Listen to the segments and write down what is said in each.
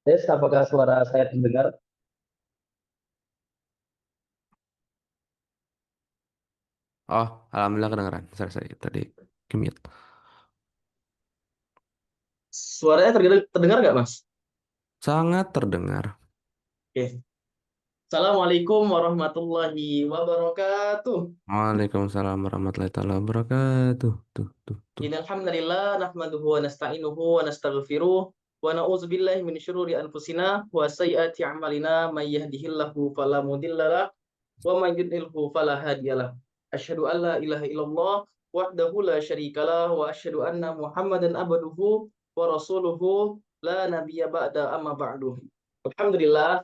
Tes, apakah suara saya terdengar? Oh, alhamdulillah kedengeran. Saya tadi kemute. Suaranya terdengar nggak, Mas? Sangat terdengar. Oke. Assalamualaikum warahmatullahi wabarakatuh. Waalaikumsalam warahmatullahi taala wabarakatuh. Tuh. Innal hamdalillah nahmaduhu wa nasta'inuhu wa nastaghfiruh wa na'udzubillahi min syururi anfusina wa sayyiati a'malina may yahdihillahu fala mudhillalah wa may yudlilhu fala hadiyalah. Asyhadu an la ilaha illallah wahdahu la syarikalah wa asyhadu anna Muhammadan abduhu wa rasuluhu la nabiyya ba'da amma ba'du. Alhamdulillah,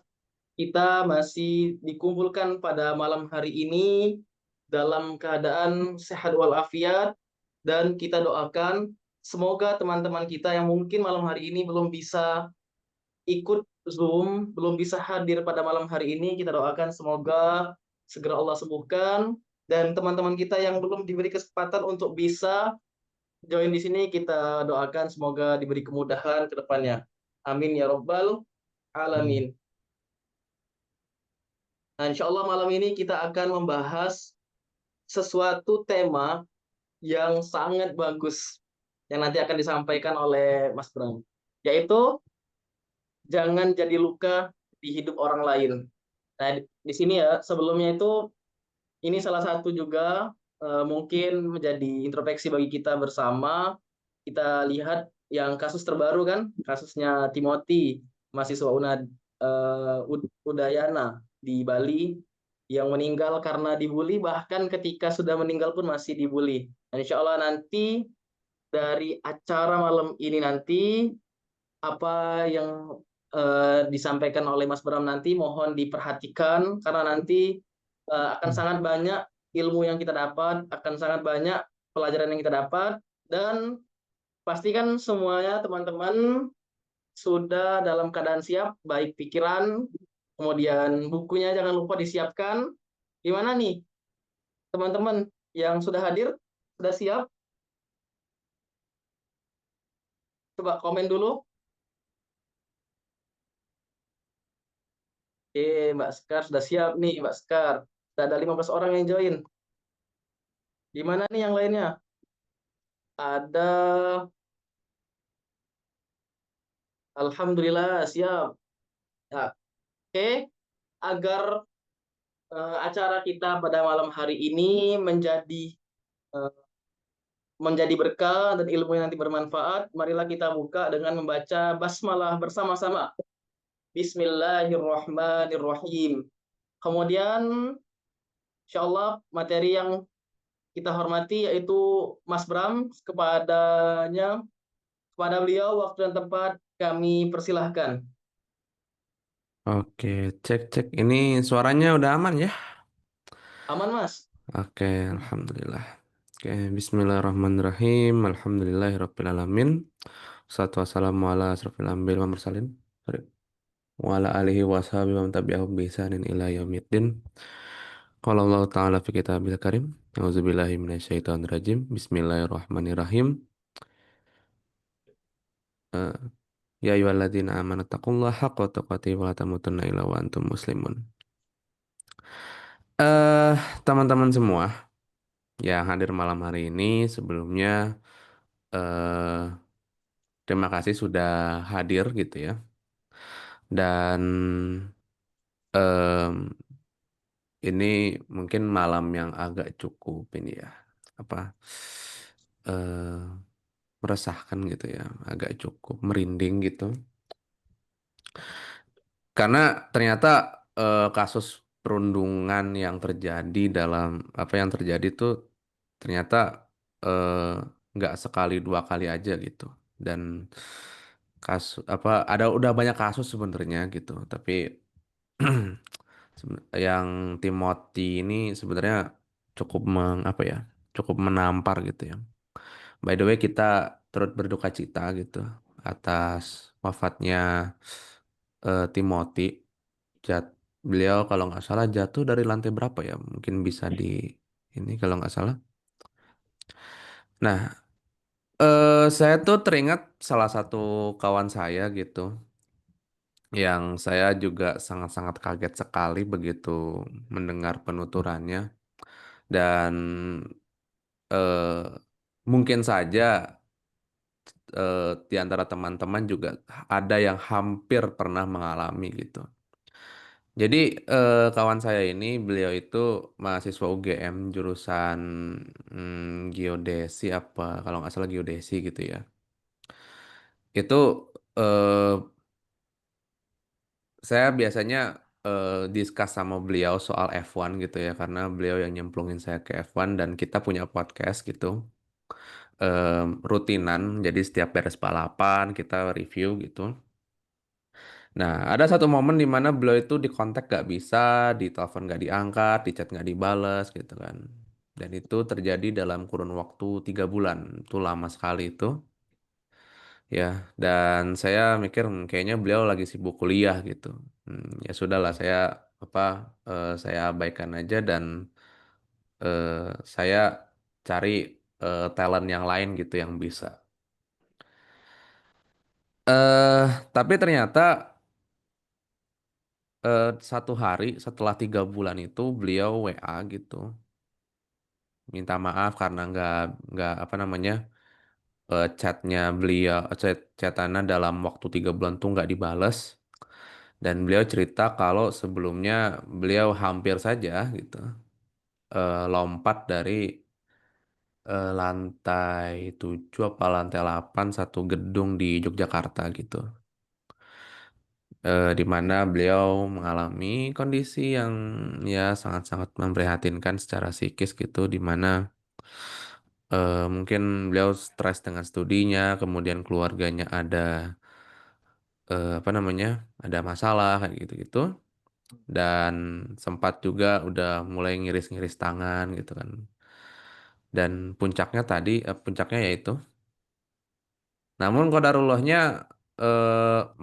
kita masih dikumpulkan pada malam hari ini dalam keadaan sehat walafiat, dan kita doakan semoga teman-teman kita yang mungkin malam hari ini belum bisa ikut Zoom, belum bisa hadir pada malam hari ini, kita doakan semoga segera Allah sembuhkan, dan teman-teman kita yang belum diberi kesempatan untuk bisa join di sini, kita doakan semoga diberi kemudahan ke depannya. Amin ya robbal Hmm. alamin. Nah, insya Allah malam ini kita akan membahas sesuatu tema yang sangat bagus yang nanti akan disampaikan oleh Mas Bram, yaitu jangan jadi luka di hidup orang lain. Nah, di sini ya, sebelumnya itu ini salah satu juga mungkin menjadi introspeksi bagi kita bersama. Kita lihat yang kasus terbaru kan, kasusnya Timothy, mahasiswa Udayana di Bali yang meninggal karena dibully, bahkan ketika sudah meninggal pun masih dibully. Dan insya Allah nanti dari acara malam ini nanti apa yang disampaikan oleh Mas Bram nanti mohon diperhatikan, karena nanti akan sangat banyak ilmu yang kita dapat, akan sangat banyak pelajaran yang kita dapat, dan pastikan semuanya teman-teman sudah dalam keadaan siap, baik pikiran, kemudian bukunya jangan lupa disiapkan. Gimana nih teman-teman yang sudah hadir, sudah siap? Coba komen dulu. Mbak Skar sudah siap nih, Mbak Skar. Sudah ada 15 orang yang join. Gimana nih yang lainnya? Ada, Alhamdulillah siap. Ya, oke, agar acara kita pada malam hari ini eh, menjadi berkah dan ilmu yang nanti bermanfaat, marilah kita buka dengan membaca basmalah bersama-sama. Bismillahirrahmanirrahim. Kemudian, insya Allah materi yang kita hormati yaitu Mas Bram, kepada beliau waktu dan tempat kami persilahkan. Oke, cek. Ini suaranya udah aman ya? Aman, Mas? Oke, alhamdulillah. Oke, bismillahirrahmanirrahim. Alhamdulillahirabbil alamin. Wassalatu wassalamu ala asrofil anbiya'i wal mursalin. Sorry. Wa ala alihi wa sahbihi wa man tabi'ahum bi ihsanin ila yaumiddin. Qala Allah Ta'ala fi kitabil karim. A'udzubillahi minasyaitonir rajim. Bismillahirrahmanirrahim. Eh, Ya ayyuhalladzina amanu taqullaha haqqa tuqatih wa la tamutunna illa wa antum muslimun. Eh, Teman-teman semua yang hadir malam hari ini sebelumnya eh terima kasih sudah hadir gitu ya. Dan em, ini mungkin malam yang agak cukup ini ya. Apa eh meresahkan gitu ya, agak cukup merinding gitu. Karena ternyata kasus perundungan yang terjadi dalam apa yang terjadi tuh ternyata eh, nggak sekali dua kali aja gitu. Dan kasus apa ada udah banyak kasus sebenarnya gitu. Tapi yang Timothy ini sebenarnya apa ya, cukup menampar gitu ya. By the way kita turut berduka cita gitu atas wafatnya Timothy. Jat, beliau kalau nggak salah jatuh dari lantai berapa ya? Mungkin bisa di ini kalau nggak salah. Nah, Saya tuh teringat salah satu kawan saya gitu, yang saya juga sangat-sangat kaget sekali begitu mendengar penuturannya. Dan eh, mungkin saja di antara teman-teman juga ada yang hampir pernah mengalami gitu. Jadi kawan saya ini, beliau itu mahasiswa UGM jurusan geodesi apa, kalau nggak salah geodesi gitu ya. Itu eh, saya biasanya discuss sama beliau soal F1 gitu ya, karena beliau yang nyemplungin saya ke F1 dan kita punya podcast gitu rutinan. Jadi setiap beres balapan kita review gitu. Nah, ada satu momen di mana beliau itu di kontak gak bisa, di telepon gak diangkat, di chat gak dibales gitu kan. Dan itu terjadi dalam kurun waktu 3 bulan. Itu lama sekali itu. Ya, dan saya mikir kayaknya beliau lagi sibuk kuliah gitu. Ya sudahlah, apa saya abaikan aja dan saya cari talent yang lain gitu yang bisa. Tapi ternyata satu hari setelah 3 bulan itu beliau WA gitu, minta maaf karena nggak apa namanya chatnya beliau chatannya dalam waktu 3 bulan tuh nggak dibales. Dan beliau cerita kalau sebelumnya beliau hampir saja gitu lompat dari lantai 7 apa lantai 8 satu gedung di Yogyakarta gitu. Di mana beliau mengalami kondisi yang ya sangat-sangat memprihatinkan secara psikis gitu, di mana mungkin beliau stres dengan studinya, kemudian keluarganya ada apa namanya ada masalah kayak gitu-gitu, dan sempat juga udah mulai ngiris-ngiris tangan gitu kan. Dan puncaknya yaitu, namun qadarullahnya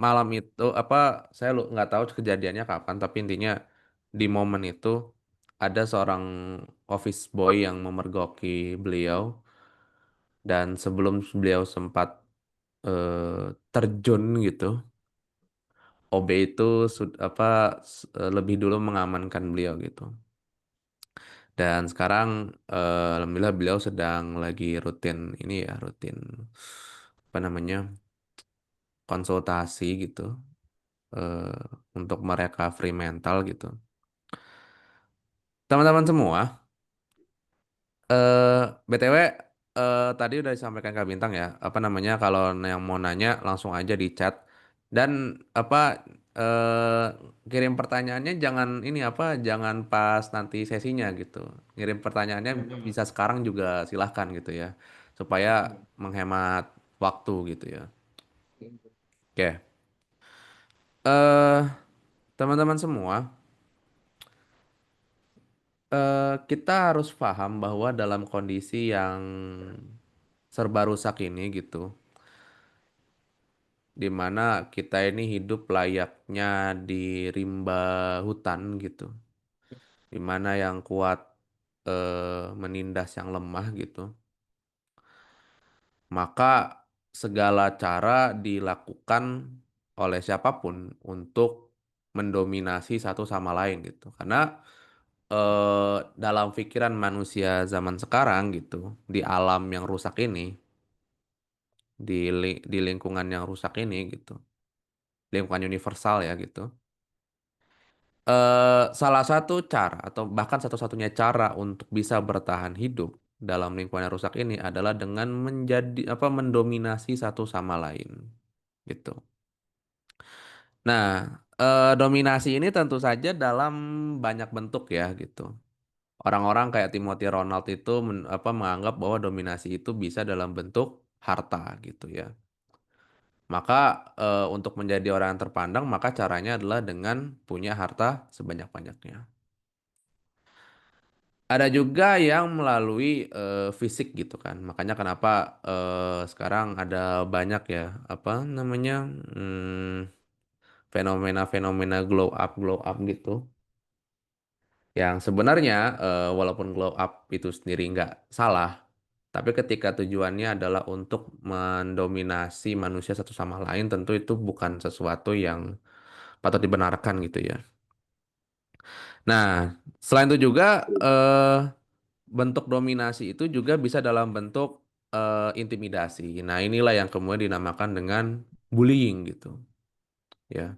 malam itu apa, saya nggak tahu kejadiannya kapan, tapi intinya di momen itu ada seorang office boy yang memergoki beliau, dan sebelum beliau sempat terjun gitu, OB itu lebih dulu mengamankan beliau gitu. Dan sekarang alhamdulillah beliau sedang lagi rutin ini ya, rutin apa namanya konsultasi gitu eh, untuk merecovery mental gitu. Teman-teman semua, eh BTW tadi udah disampaikan Kak Bintang ya, apa namanya kalau yang mau nanya langsung aja di chat, dan apa kirim pertanyaannya jangan ini apa jangan pas nanti sesinya gitu. Ngirim pertanyaannya bisa sekarang juga silahkan gitu ya, supaya menghemat waktu gitu ya. Oke. eh Teman-teman semua, kita harus paham bahwa dalam kondisi yang serba rusak ini gitu, di mana kita ini hidup layaknya di rimba hutan gitu, di mana yang kuat menindas yang lemah gitu, maka segala cara dilakukan oleh siapapun untuk mendominasi satu sama lain gitu, karena dalam pikiran manusia zaman sekarang gitu, di alam yang rusak ini, di lingkungan yang rusak ini gitu, lingkungan universal ya gitu. Salah satu cara atau bahkan satu-satunya cara untuk bisa bertahan hidup dalam lingkungan yang rusak ini adalah dengan mendominasi satu sama lain gitu. Nah, dominasi ini tentu saja dalam banyak bentuk ya gitu. Orang-orang kayak Timothy Ronald itu menganggap bahwa dominasi itu bisa dalam bentuk harta gitu ya. Maka untuk menjadi orang yang terpandang, maka caranya adalah dengan punya harta sebanyak-banyaknya. Ada juga yang melalui fisik gitu kan. Makanya kenapa sekarang ada banyak ya apa namanya fenomena-fenomena glow up gitu. Yang sebenarnya walaupun glow up itu sendiri nggak salah, Tapi ketika tujuannya adalah untuk mendominasi manusia satu sama lain, tentu itu bukan sesuatu yang patut dibenarkan gitu ya. Nah, selain itu juga bentuk dominasi itu juga bisa dalam bentuk intimidasi. Nah, inilah yang kemudian dinamakan dengan bullying gitu, ya.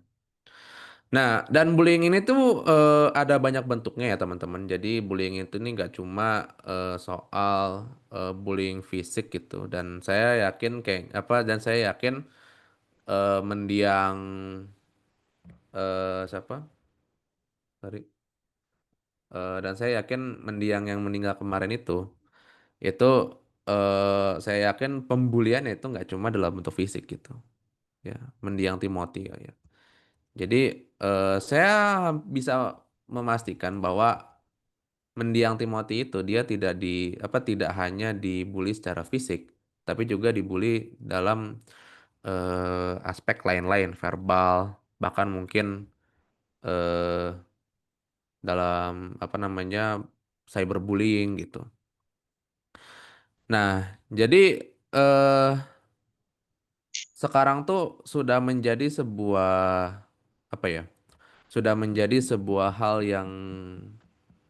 Nah, dan bullying ini tuh ada banyak bentuknya ya teman-teman. Jadi bullying itu nih nggak cuma soal bullying fisik gitu. Dan saya yakin kayak apa? Dan saya yakin mendiang siapa? Sorry. Dan saya yakin mendiang yang meninggal kemarin itu saya yakin pembulian itu nggak cuma dalam bentuk fisik gitu. Ya, mendiang Timothy ya. Jadi saya bisa memastikan bahwa mendiang Timothy itu dia tidak hanya dibully secara fisik, tapi juga dibully dalam aspek lain-lain, verbal, bahkan mungkin eh, dalam apa namanya cyberbullying gitu. Nah, jadi eh, sekarang tuh sudah menjadi sebuah apa ya? Sudah menjadi sebuah hal yang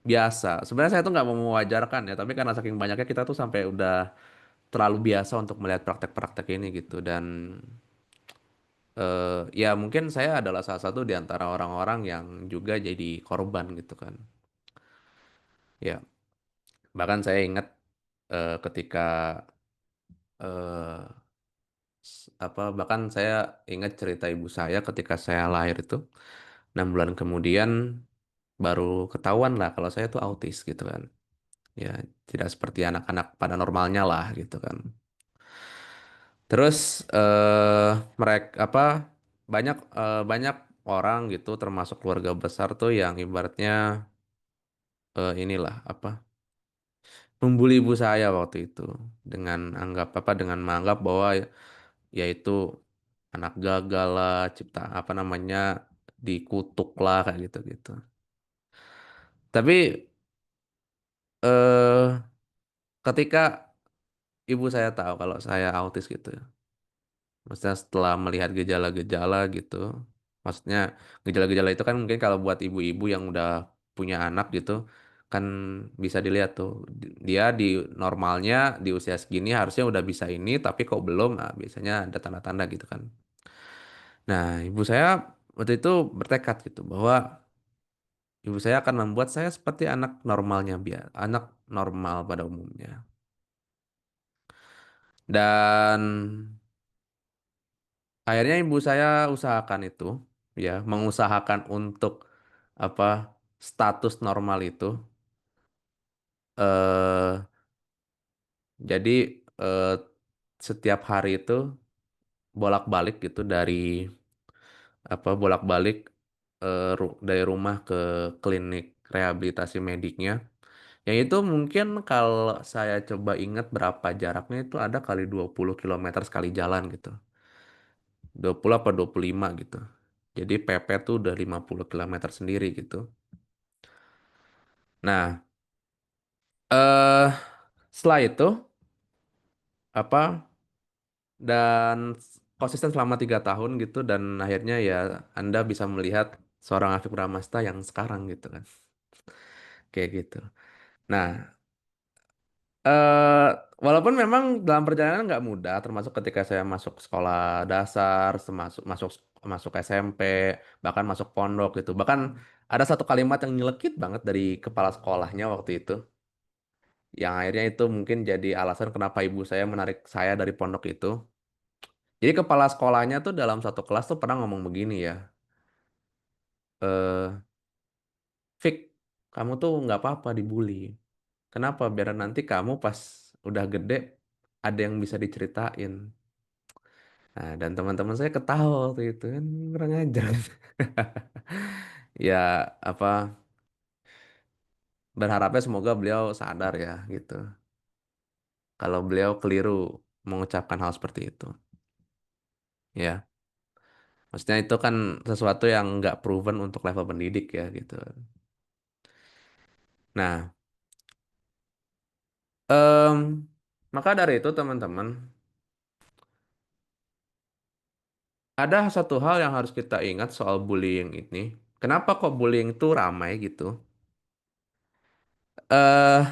biasa. Sebenarnya saya tuh nggak mau mewajarkan ya, tapi karena saking banyaknya kita tuh sampai udah terlalu biasa untuk melihat praktek-praktek ini gitu. Dan ya mungkin saya adalah salah satu di antara orang-orang yang juga jadi korban gitu kan. Ya, bahkan saya ingat ketika eh, bahkan saya ingat cerita ibu saya ketika saya lahir itu 6 bulan kemudian baru ketahuan lah kalau saya tuh autis gitu kan. Ya, tidak seperti anak-anak pada normalnya lah gitu kan. Terus mereka banyak orang gitu termasuk keluarga besar tuh yang ibaratnya inilah membuli ibu saya waktu itu dengan dengan menganggap bahwa yaitu anak gagal lah, cipta apa namanya dikutuk lah kayak gitu-gitu. Tapi eh ketika ibu saya tahu kalau saya autis gitu, maksudnya setelah melihat gejala-gejala gitu, maksudnya gejala-gejala itu kan mungkin kalau buat ibu-ibu yang udah punya anak gitu, kan bisa dilihat tuh dia di normalnya di usia segini harusnya udah bisa ini, tapi kok belum, nah, biasanya ada tanda-tanda gitu kan. Nah, ibu saya waktu itu bertekad gitu bahwa ibu saya akan membuat saya seperti anak normal pada umumnya. Dan akhirnya ibu saya usahakan itu, ya, mengusahakan untuk apa status normal itu. eh jadi eh, setiap hari itu bolak-balik gitu bolak-balik dari rumah ke klinik rehabilitasi mediknya. Yang itu mungkin kalau saya coba ingat berapa jaraknya itu ada kali 20 kilometer sekali jalan gitu. 20 apa 25 gitu. Jadi PP tuh udah 50 kilometer sendiri gitu. Nah, eh setelah itu apa dan konsisten selama 3 tahun gitu dan akhirnya ya Anda bisa melihat seorang Afif Bramasta yang sekarang gitu kan. Kayak gitu. Nah, eh walaupun memang dalam perjalanan nggak mudah, termasuk ketika saya masuk sekolah dasar, masuk masuk masuk SMP, bahkan masuk pondok gitu. Bahkan ada satu kalimat yang nyelekit banget dari kepala sekolahnya waktu itu, yang akhirnya itu mungkin jadi alasan kenapa ibu saya menarik saya dari pondok itu. Jadi kepala sekolahnya tuh dalam satu kelas tuh pernah ngomong begini ya, eh Fik, kamu tuh nggak apa-apa dibully. Kenapa? Biar nanti kamu pas udah gede ada yang bisa diceritain. Nah, dan teman-teman saya ketawa waktu itu kan kurang ajar. Ya, apa berharapnya semoga beliau sadar ya gitu. Kalau beliau keliru mengucapkan hal seperti itu. Ya, maksudnya itu kan sesuatu yang nggak proven untuk level pendidik ya gitu. Nah, Maka dari itu teman-teman, ada satu hal yang harus kita ingat soal bullying ini. Kenapa kok bullying itu ramai gitu? Eh,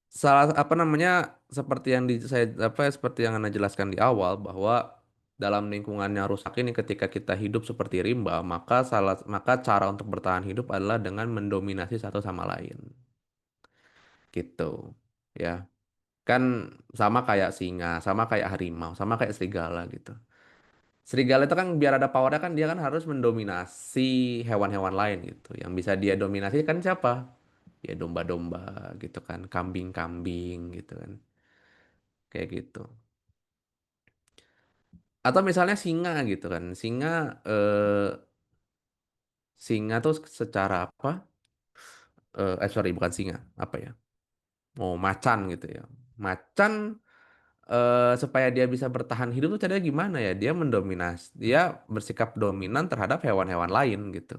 salah apa namanya seperti yang saya apa seperti yang Anda jelaskan di awal bahwa dalam lingkungan yang rusak ini ketika kita hidup seperti rimba, maka cara untuk bertahan hidup adalah dengan mendominasi satu sama lain. Gitu. Ya. Kan sama kayak singa, sama kayak harimau, sama kayak serigala gitu. Serigala itu kan biar ada powernya kan dia kan harus mendominasi hewan-hewan lain gitu. Yang bisa dia dominasi kan siapa? Ya domba-domba gitu kan, kambing-kambing gitu kan. Kayak gitu. Atau misalnya singa gitu kan. Singa tuh secara apa? Sorry bukan singa, apa ya? Oh, macan gitu ya. Macan supaya dia bisa bertahan hidup tuh caranya gimana ya? Dia bersikap dominan terhadap hewan-hewan lain gitu.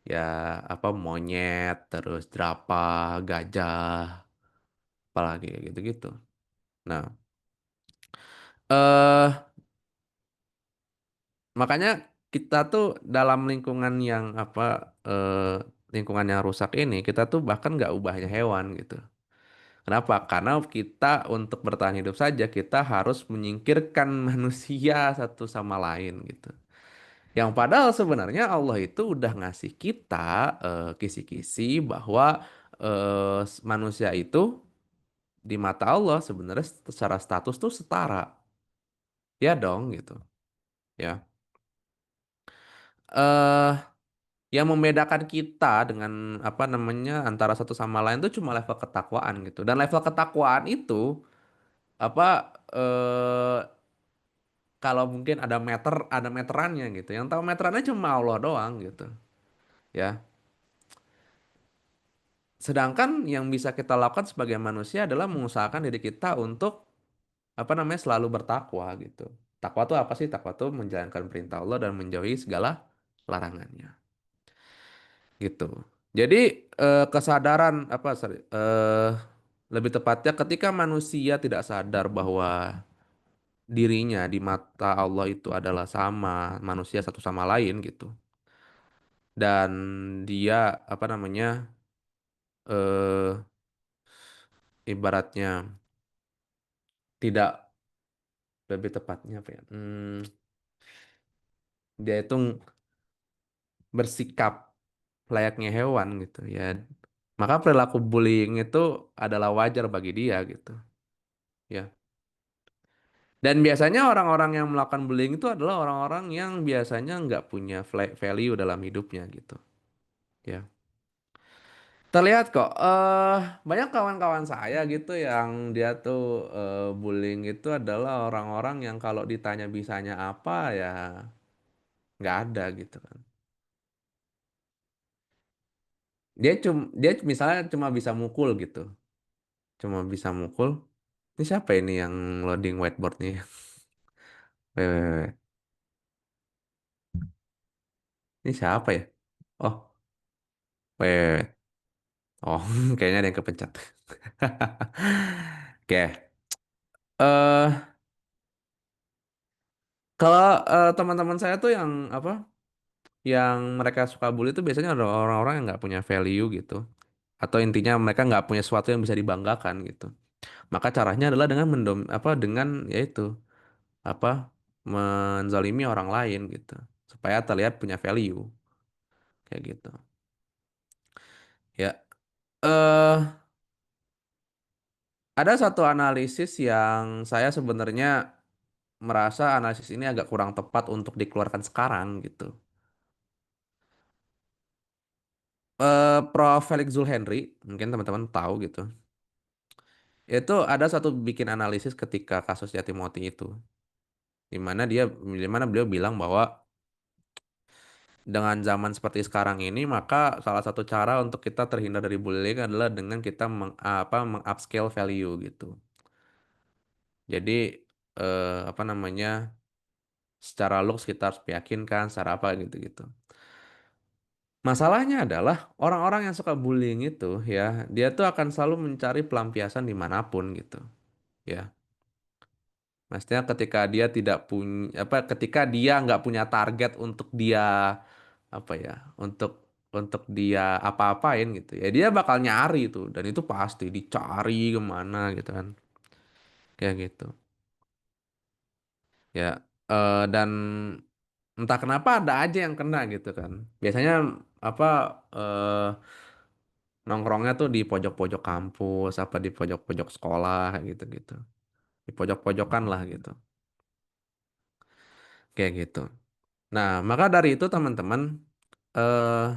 Ya apa monyet, terus jerapah, gajah, apalagi kayak gitu-gitu. Nah, eh makanya kita tuh dalam lingkungan yang lingkungan yang rusak ini, kita tuh bahkan nggak ubahnya hewan gitu. Kenapa? Karena kita untuk bertahan hidup saja kita harus menyingkirkan manusia satu sama lain gitu. Yang padahal sebenarnya Allah itu udah ngasih kita kisi-kisi bahwa manusia itu di mata Allah sebenarnya secara status tuh setara. Ya dong gitu. Ya. eh yang membedakan kita dengan apa namanya antara satu sama lain itu cuma level ketakwaan gitu. Dan level ketakwaan itu apa kalau mungkin ada meterannya gitu. Yang tahu meterannya cuma Allah doang gitu. Ya. Sedangkan yang bisa kita lakukan sebagai manusia adalah mengusahakan diri kita untuk apa namanya selalu bertakwa gitu. Takwa itu apa sih? Takwa itu menjalankan perintah Allah dan menjauhi segala larangannya gitu. Jadi kesadaran apa sorry, lebih tepatnya ketika manusia tidak sadar bahwa dirinya di mata Allah itu adalah sama manusia satu sama lain gitu. Dan dia apa namanya eh ibaratnya tidak lebih tepatnya apa ya? Dia itu bersikap layaknya hewan gitu ya. Maka perilaku bullying itu adalah wajar bagi dia gitu. Ya. Dan biasanya orang-orang yang melakukan bullying itu adalah orang-orang yang biasanya nggak punya value dalam hidupnya gitu. Ya. Terlihat kok, banyak kawan-kawan saya gitu yang dia tuh bullying itu adalah orang-orang yang kalau ditanya bisanya apa ya nggak ada gitu kan. Dia misalnya cuma bisa mukul gitu, cuma bisa mukul. Ini siapa ini yang loading whiteboard nih? Wait, wait, wait, wait. Ini siapa ya? Oh, wait, wait, wait. Oh, kayaknya ada yang kepencet. Oke. Eh, kalau teman-teman saya tuh yang apa? Yang mereka suka bully itu biasanya ada orang-orang yang nggak punya value gitu. Atau intinya mereka nggak punya sesuatu yang bisa dibanggakan gitu. Maka caranya adalah dengan dengan yaitu apa? Menzalimi orang lain gitu. Supaya terlihat punya value kayak gitu. Ya. Eh Ada satu analisis yang saya sebenarnya merasa analisis ini agak kurang tepat untuk dikeluarkan sekarang gitu. Prof. Felix Zulhenry, mungkin teman-teman tahu gitu. Itu ada satu bikin analisis ketika kasusnya Timothy itu, di mana beliau bilang bahwa dengan zaman seperti sekarang ini, maka salah satu cara untuk kita terhindar dari bullying adalah dengan kita mengupscale value gitu. Jadi apa namanya? Secara looks kita harus meyakinkan, secara apa gitu-gitu. Masalahnya adalah orang-orang yang suka bullying itu ya, dia tuh akan selalu mencari pelampiasan dimanapun gitu. Ya, maksudnya ketika dia tidak punya apa, ketika dia nggak punya target untuk dia apa ya, untuk dia apa-apain gitu ya, dia bakal nyari itu dan itu pasti dicari kemana gitu kan, kayak gitu. Ya, dan entah kenapa ada aja yang kena gitu kan. Biasanya apa eh, nongkrongnya tuh di pojok-pojok kampus, apa di pojok-pojok sekolah gitu-gitu. Di pojok-pojokan lah gitu. Kayak gitu. Nah, maka dari itu teman-teman, eh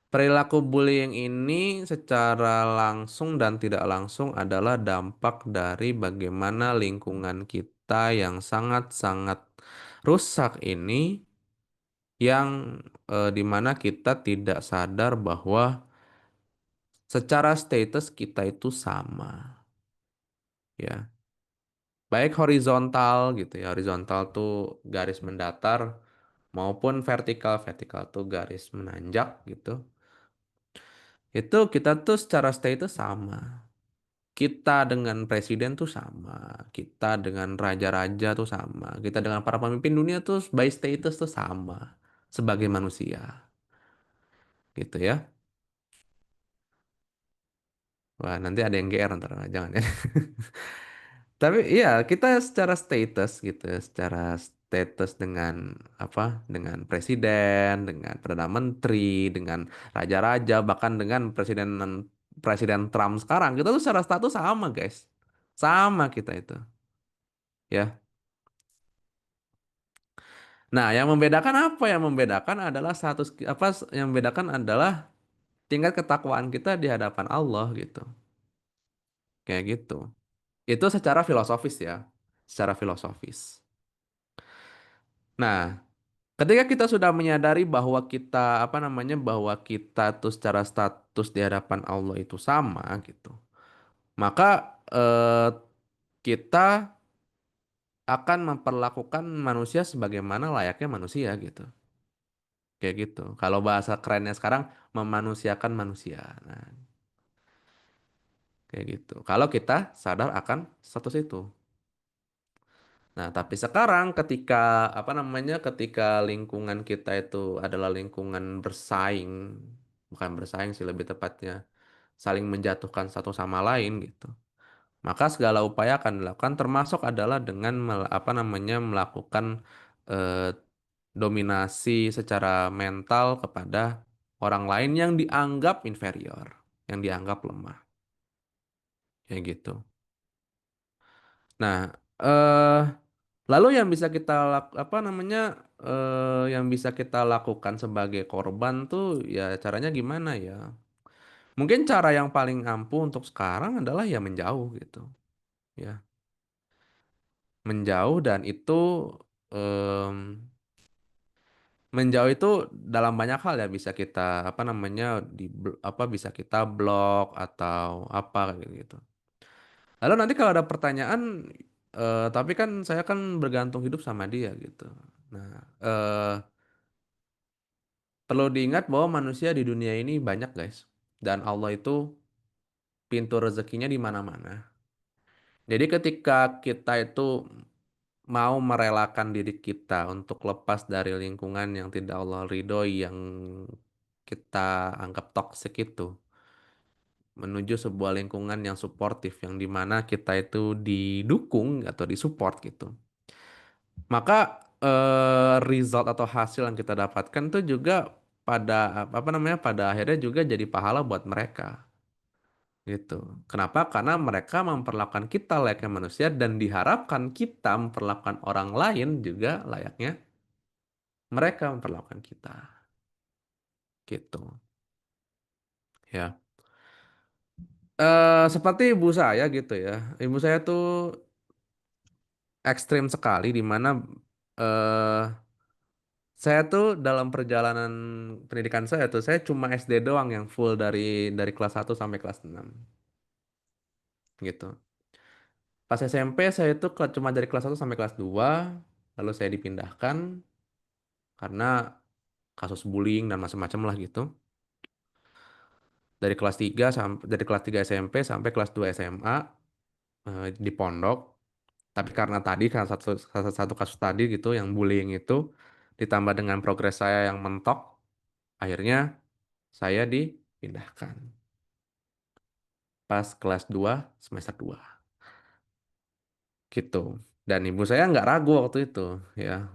perilaku bullying ini secara langsung dan tidak langsung adalah dampak dari bagaimana lingkungan kita yang sangat-sangat rusak ini, yang dimana kita tidak sadar bahwa secara status kita itu sama, ya. Baik horizontal gitu ya, horizontal tuh garis mendatar maupun vertikal, vertikal tuh garis menanjak gitu. Itu kita tuh secara status sama. Kita dengan presiden tuh sama, kita dengan raja-raja tuh sama, kita dengan para pemimpin dunia tuh by status tuh sama sebagai manusia, gitu ya. Wah, nanti ada yang GR ntar, jangan ya. Tapi iya, kita secara status gitu, ya, secara status dengan apa? Dengan presiden, dengan perdana menteri, dengan raja-raja, bahkan dengan presiden presiden Trump sekarang, kita tuh secara status sama, guys. Sama kita itu, ya. Nah, yang membedakan apa? Yang membedakan adalah status apa? Yang membedakan adalah tingkat ketakwaan kita di hadapan Allah gitu. Kayak gitu. Itu secara filosofis ya, secara filosofis. Nah, ketika kita sudah menyadari bahwa kita apa namanya, bahwa kita tuh secara status di hadapan Allah itu sama gitu, maka kita akan memperlakukan manusia sebagaimana layaknya manusia gitu. Kayak gitu. Kalau bahasa kerennya sekarang, memanusiakan manusia. Nah, kayak gitu. Kalau kita sadar akan status itu. Nah, tapi sekarang ketika apa namanya, ketika lingkungan kita itu adalah lingkungan bersaing, bukan bersaing sih lebih tepatnya, saling menjatuhkan satu sama lain gitu. Maka segala upaya akan dilakukan, termasuk adalah dengan apa namanya, melakukan eh, dominasi secara mental kepada orang lain yang dianggap inferior, yang dianggap lemah, kayak gitu. Nah, eh lalu yang bisa kita apa namanya, yang bisa kita lakukan sebagai korban tuh ya caranya gimana ya? Mungkin cara yang paling ampuh untuk sekarang adalah ya menjauh gitu, ya. Menjauh dan itu em, menjauh itu dalam banyak hal ya, bisa kita apa namanya, apa, bisa kita blok atau apa kayak gitu. Lalu nanti kalau ada pertanyaan, tapi kan saya kan bergantung hidup sama dia gitu. Nah, perlu diingat bahwa manusia di dunia ini banyak, guys. Dan Allah itu pintu rezekinya di mana-mana. Jadi ketika kita itu mau merelakan diri kita untuk lepas dari lingkungan yang tidak Allah ridhoi, yang kita anggap toksik itu, menuju sebuah lingkungan yang suportif, yang dimana kita itu didukung atau disupport gitu. Maka result atau hasil yang kita dapatkan tuh juga pada apa namanya, pada akhirnya juga jadi pahala buat mereka gitu. Kenapa? Karena mereka memperlakukan kita layaknya manusia dan diharapkan kita memperlakukan orang lain juga layaknya mereka memperlakukan kita gitu. Ya. Seperti ibu saya gitu ya. Ibu saya tuh ekstrim sekali di mana eh saya tuh dalam perjalanan pendidikan saya tuh, saya cuma SD doang yang full dari kelas 1 sampai kelas 6 gitu. Pas SMP saya tuh cuma dari kelas 1 sampai kelas 2, lalu saya dipindahkan karena kasus bullying dan macam-macam lah gitu. Dari kelas 3 SMP sampai kelas 2 SMA di pondok. Tapi karena satu kasus tadi gitu yang bullying itu ditambah dengan progres saya yang mentok, akhirnya saya dipindahkan pas kelas 2 semester 2 gitu. Dan ibu saya nggak ragu waktu itu ya.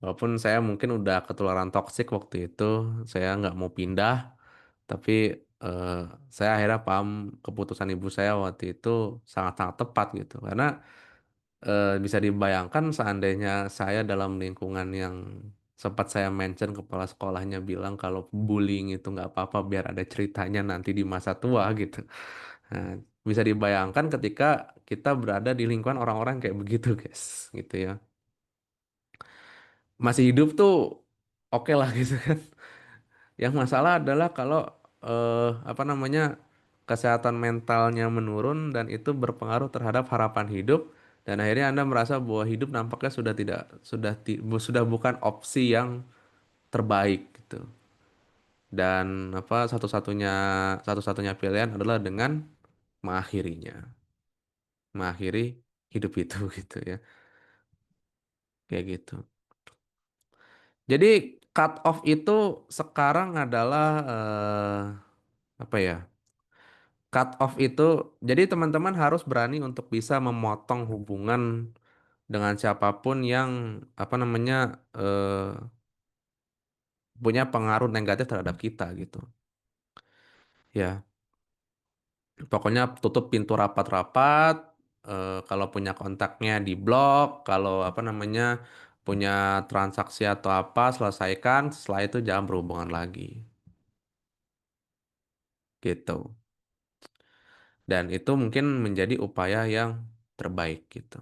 Walaupun saya mungkin udah ketularan toksik waktu itu, saya nggak mau pindah, tapi eh, saya akhirnya paham keputusan ibu saya waktu itu sangat-sangat tepat gitu. Karena bisa dibayangkan seandainya saya dalam lingkungan yang sempat saya mention kepala sekolahnya bilang kalau bullying itu nggak apa-apa biar ada ceritanya nanti di masa tua gitu. Nah, bisa dibayangkan ketika kita berada di lingkungan orang-orang kayak begitu, guys, gitu ya. Masih hidup tuh oke lah gitu kan. Yang masalah adalah kalau apa namanya kesehatan mentalnya menurun dan itu berpengaruh terhadap harapan hidup dan akhirnya Anda merasa bahwa hidup nampaknya sudah bukan opsi yang terbaik gitu. Dan apa satu-satunya pilihan adalah dengan mengakhirinya, mengakhiri hidup itu gitu ya. Kayak gitu. Jadi cut off itu sekarang adalah apa ya? Cut off itu, jadi teman-teman harus berani untuk bisa memotong hubungan dengan siapapun yang apa namanya punya pengaruh negatif terhadap kita gitu. Ya, pokoknya tutup pintu rapat-rapat. Kalau punya kontaknya di blok, kalau apa namanya punya transaksi atau apa selesaikan. Setelah itu jangan berhubungan lagi, gitu. Dan itu mungkin menjadi upaya yang terbaik gitu.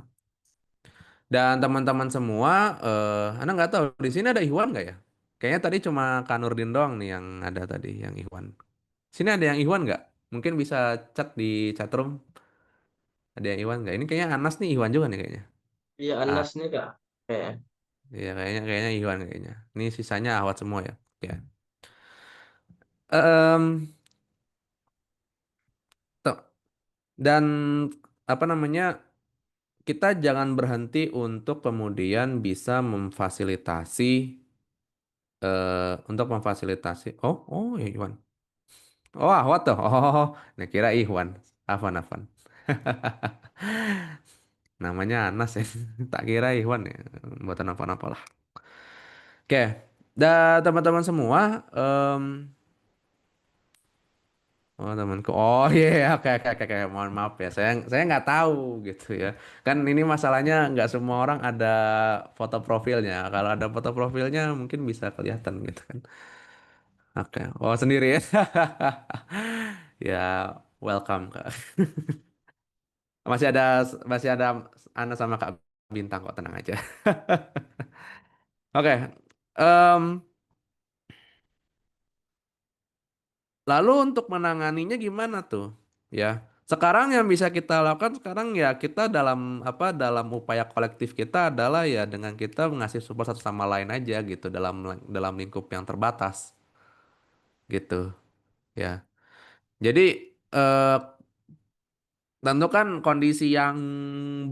Dan teman-teman semua, Anda nggak tahu di sini ada Ikhwan nggak ya? Kayaknya tadi cuma Kak Nurdin doang nih yang ada tadi, yang Ikhwan. Sini ada yang Ikhwan nggak? Mungkin bisa chat di chatroom. Ada yang Ikhwan nggak? Ini kayaknya Anas nih Ikhwan juga nih kayaknya. Iya, Ah, Anas nih Kak. Kayak. iya kayaknya kayaknya Ikhwan kayaknya. Ini sisanya Ahwat semua ya. Ya. Em, to- dan apa namanya? Kita jangan berhenti untuk kemudian bisa memfasilitasi untuk memfasilitasi. Oh, oh ya Ikhwan. Oh, Ahwat tuh. Oh, nah kira Ikhwan. Afan, Afan. Namanya Anas ya. Tak kira Ikhwan ya. Buatan apa-apa lah. Oke. Dan teman-teman semua. Oh, temanku. Oh, iya. Oke, oke, oke, oke. Mohon maaf ya. Saya nggak tahu gitu ya. Kan ini masalahnya nggak semua orang ada foto profilnya. Kalau ada foto profilnya mungkin bisa kelihatan gitu kan. Oke. Oh, sendiri ya. Ya, welcome, Kak. Masih ada masih ada Ana sama Kak Bintang kok tenang aja. Oke. em, Lalu untuk menanganinya gimana tuh? Ya. Sekarang yang bisa kita lakukan sekarang ya kita dalam upaya kolektif kita adalah ya dengan kita ngasih support satu sama lain aja gitu dalam lingkup yang terbatas gitu ya. Jadi eh, tentu kan kondisi yang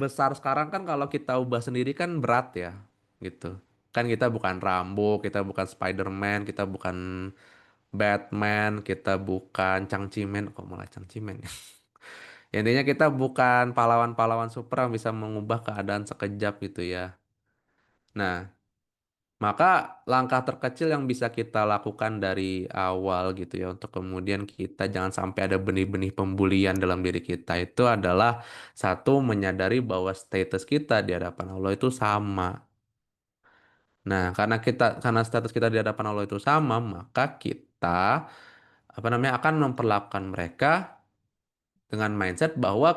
besar sekarang kan kalau kita ubah sendiri kan berat ya gitu. Kan kita bukan Rambo, kita bukan Spider-Man, kita bukan Batman, kita bukan Changchiman, kok malah Changchiman ya. Ya, intinya kita bukan pahlawan-pahlawan super yang bisa mengubah keadaan sekejap gitu ya. Nah, maka langkah terkecil yang bisa kita lakukan dari awal gitu ya untuk kemudian kita jangan sampai ada benih-benih pembulian dalam diri kita itu adalah satu menyadari bahwa status kita di hadapan Allah itu sama. Nah, karena status kita di hadapan Allah itu sama, maka kita apa namanya akan memperlakukan mereka dengan mindset bahwa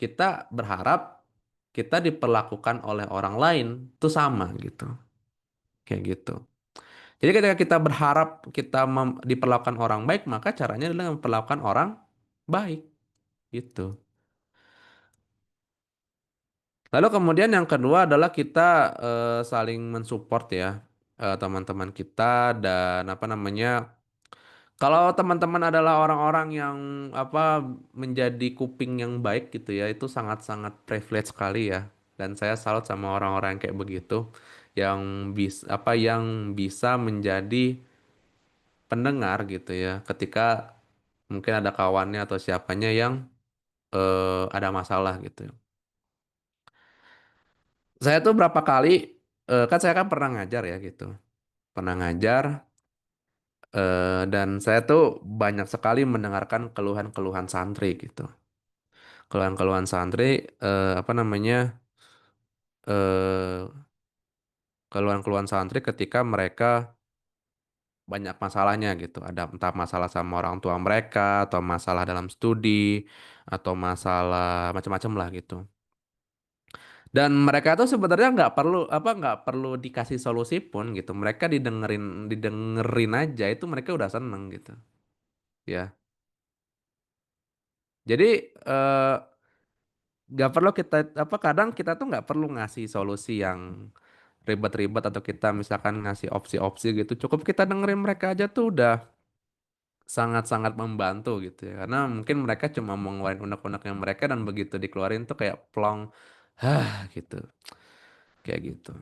kita berharap kita diperlakukan oleh orang lain itu sama gitu. Kayak gitu. Jadi ketika kita berharap diperlakukan orang baik, maka caranya adalah memperlakukan orang baik gitu. Lalu kemudian yang kedua adalah kita saling mensupport ya. teman-teman kita dan apa namanya kalau teman-teman adalah orang-orang yang apa menjadi kuping yang baik gitu ya, itu sangat-sangat privilege sekali ya. Dan saya salut sama orang-orang yang kayak begitu, yang bisa menjadi pendengar gitu ya, ketika mungkin ada kawannya atau siapanya yang ada masalah gitu. Saya tuh berapa kali kan saya kan pernah ngajar ya gitu, pernah ngajar dan saya tuh banyak sekali mendengarkan keluhan-keluhan santri gitu. Keluhan-keluhan santri apa namanya eh keluhan-keluhan santri ketika mereka banyak masalahnya gitu. Ada entah masalah sama orang tua mereka atau masalah dalam studi atau masalah macam-macam lah gitu. Dan mereka tuh sebenarnya nggak perlu dikasih solusi pun gitu. Mereka didengerin didengerin aja itu mereka udah seneng gitu. Ya. Jadi eh, nggak perlu kita apa kadang kita tuh nggak perlu ngasih solusi yang ribet-ribet atau kita misalkan ngasih opsi-opsi gitu. Cukup kita dengerin mereka aja tuh udah sangat-sangat membantu gitu ya. Karena mungkin mereka cuma mau ngeluarin unek-uneknya mereka dan begitu dikeluarin tuh kayak plong, gitu. Kayak gitu.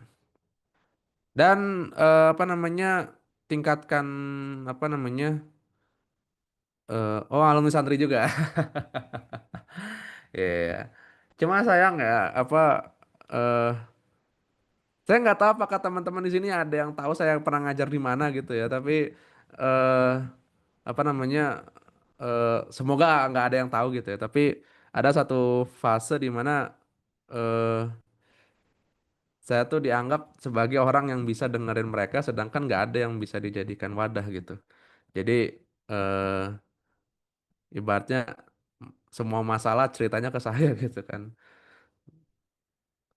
Dan apa namanya tingkatkan apa namanya oh alumni santri juga. Iya. Cuma sayang ya apa eh saya nggak tahu apakah teman-teman di sini ada yang tahu saya pernah ngajar di mana gitu ya. Tapi eh apa namanya semoga nggak ada yang tahu gitu ya. Tapi ada satu fase di mana eh saya tuh dianggap sebagai orang yang bisa dengerin mereka, sedangkan nggak ada yang bisa dijadikan wadah gitu. Jadi eh ibaratnya semua masalah ceritanya ke saya gitu kan.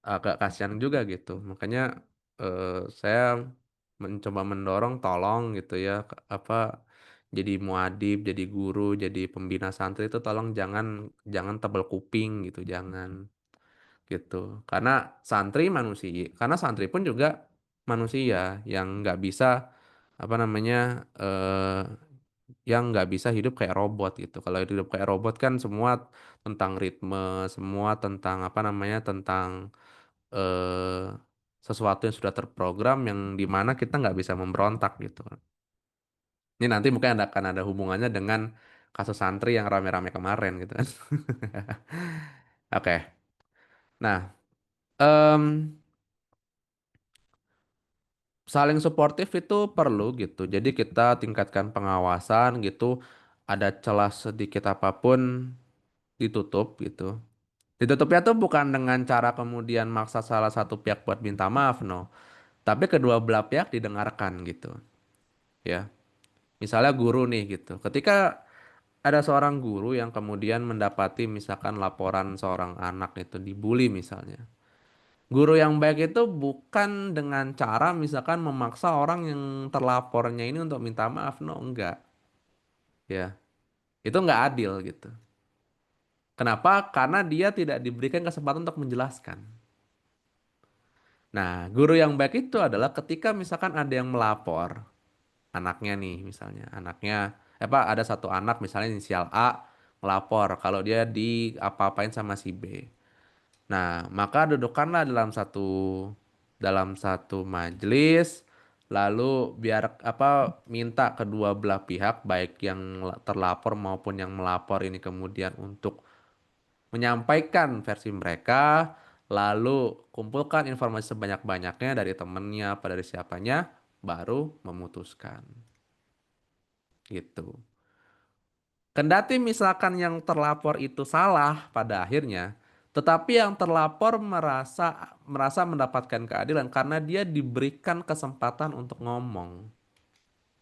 Agak kasihan juga gitu. Makanya eh, saya mencoba mendorong tolong gitu ya apa jadi muadib, jadi guru, jadi pembina santri itu tolong jangan jangan tebal kuping gitu, jangan gitu. Karena karena santri pun juga manusia yang nggak bisa apa namanya yang nggak bisa hidup kayak robot gitu. Kalau hidup kayak robot kan semua tentang ritme, semua tentang apa namanya, tentang eh, sesuatu yang sudah terprogram yang dimana kita nggak bisa memberontak gitu. Ini nanti mungkin akan ada hubungannya dengan kasus santri yang rame-rame kemarin gitu kan. Oke. Nah, em, saling suportif itu perlu gitu. Jadi kita tingkatkan pengawasan gitu. Ada celah sedikit apapun ditutup gitu. Ditutupnya tuh bukan dengan cara kemudian maksa salah satu pihak buat minta maaf, no. Tapi kedua belah pihak didengarkan gitu, ya. Misalnya guru nih gitu. Ketika ada seorang guru yang kemudian mendapati misalkan laporan seorang anak itu dibully misalnya. Guru yang baik itu bukan dengan cara misalkan memaksa orang yang terlapornya ini untuk minta maaf, no, enggak, ya. Itu enggak adil gitu. Kenapa? Karena dia tidak diberikan kesempatan untuk menjelaskan. Nah, guru yang baik itu adalah ketika misalkan ada yang melapor, anaknya nih misalnya, ada satu anak misalnya inisial A melapor kalau dia di apa-apain sama si B. Nah, maka dudukkanlah dalam satu majelis, lalu biar apa minta kedua belah pihak baik yang terlapor maupun yang melapor ini kemudian untuk menyampaikan versi mereka, lalu kumpulkan informasi sebanyak-banyaknya dari temennya apa dari siapanya, baru memutuskan gitu. Kendati misalkan yang terlapor itu salah pada akhirnya, tetapi yang terlapor merasa merasa mendapatkan keadilan karena dia diberikan kesempatan untuk ngomong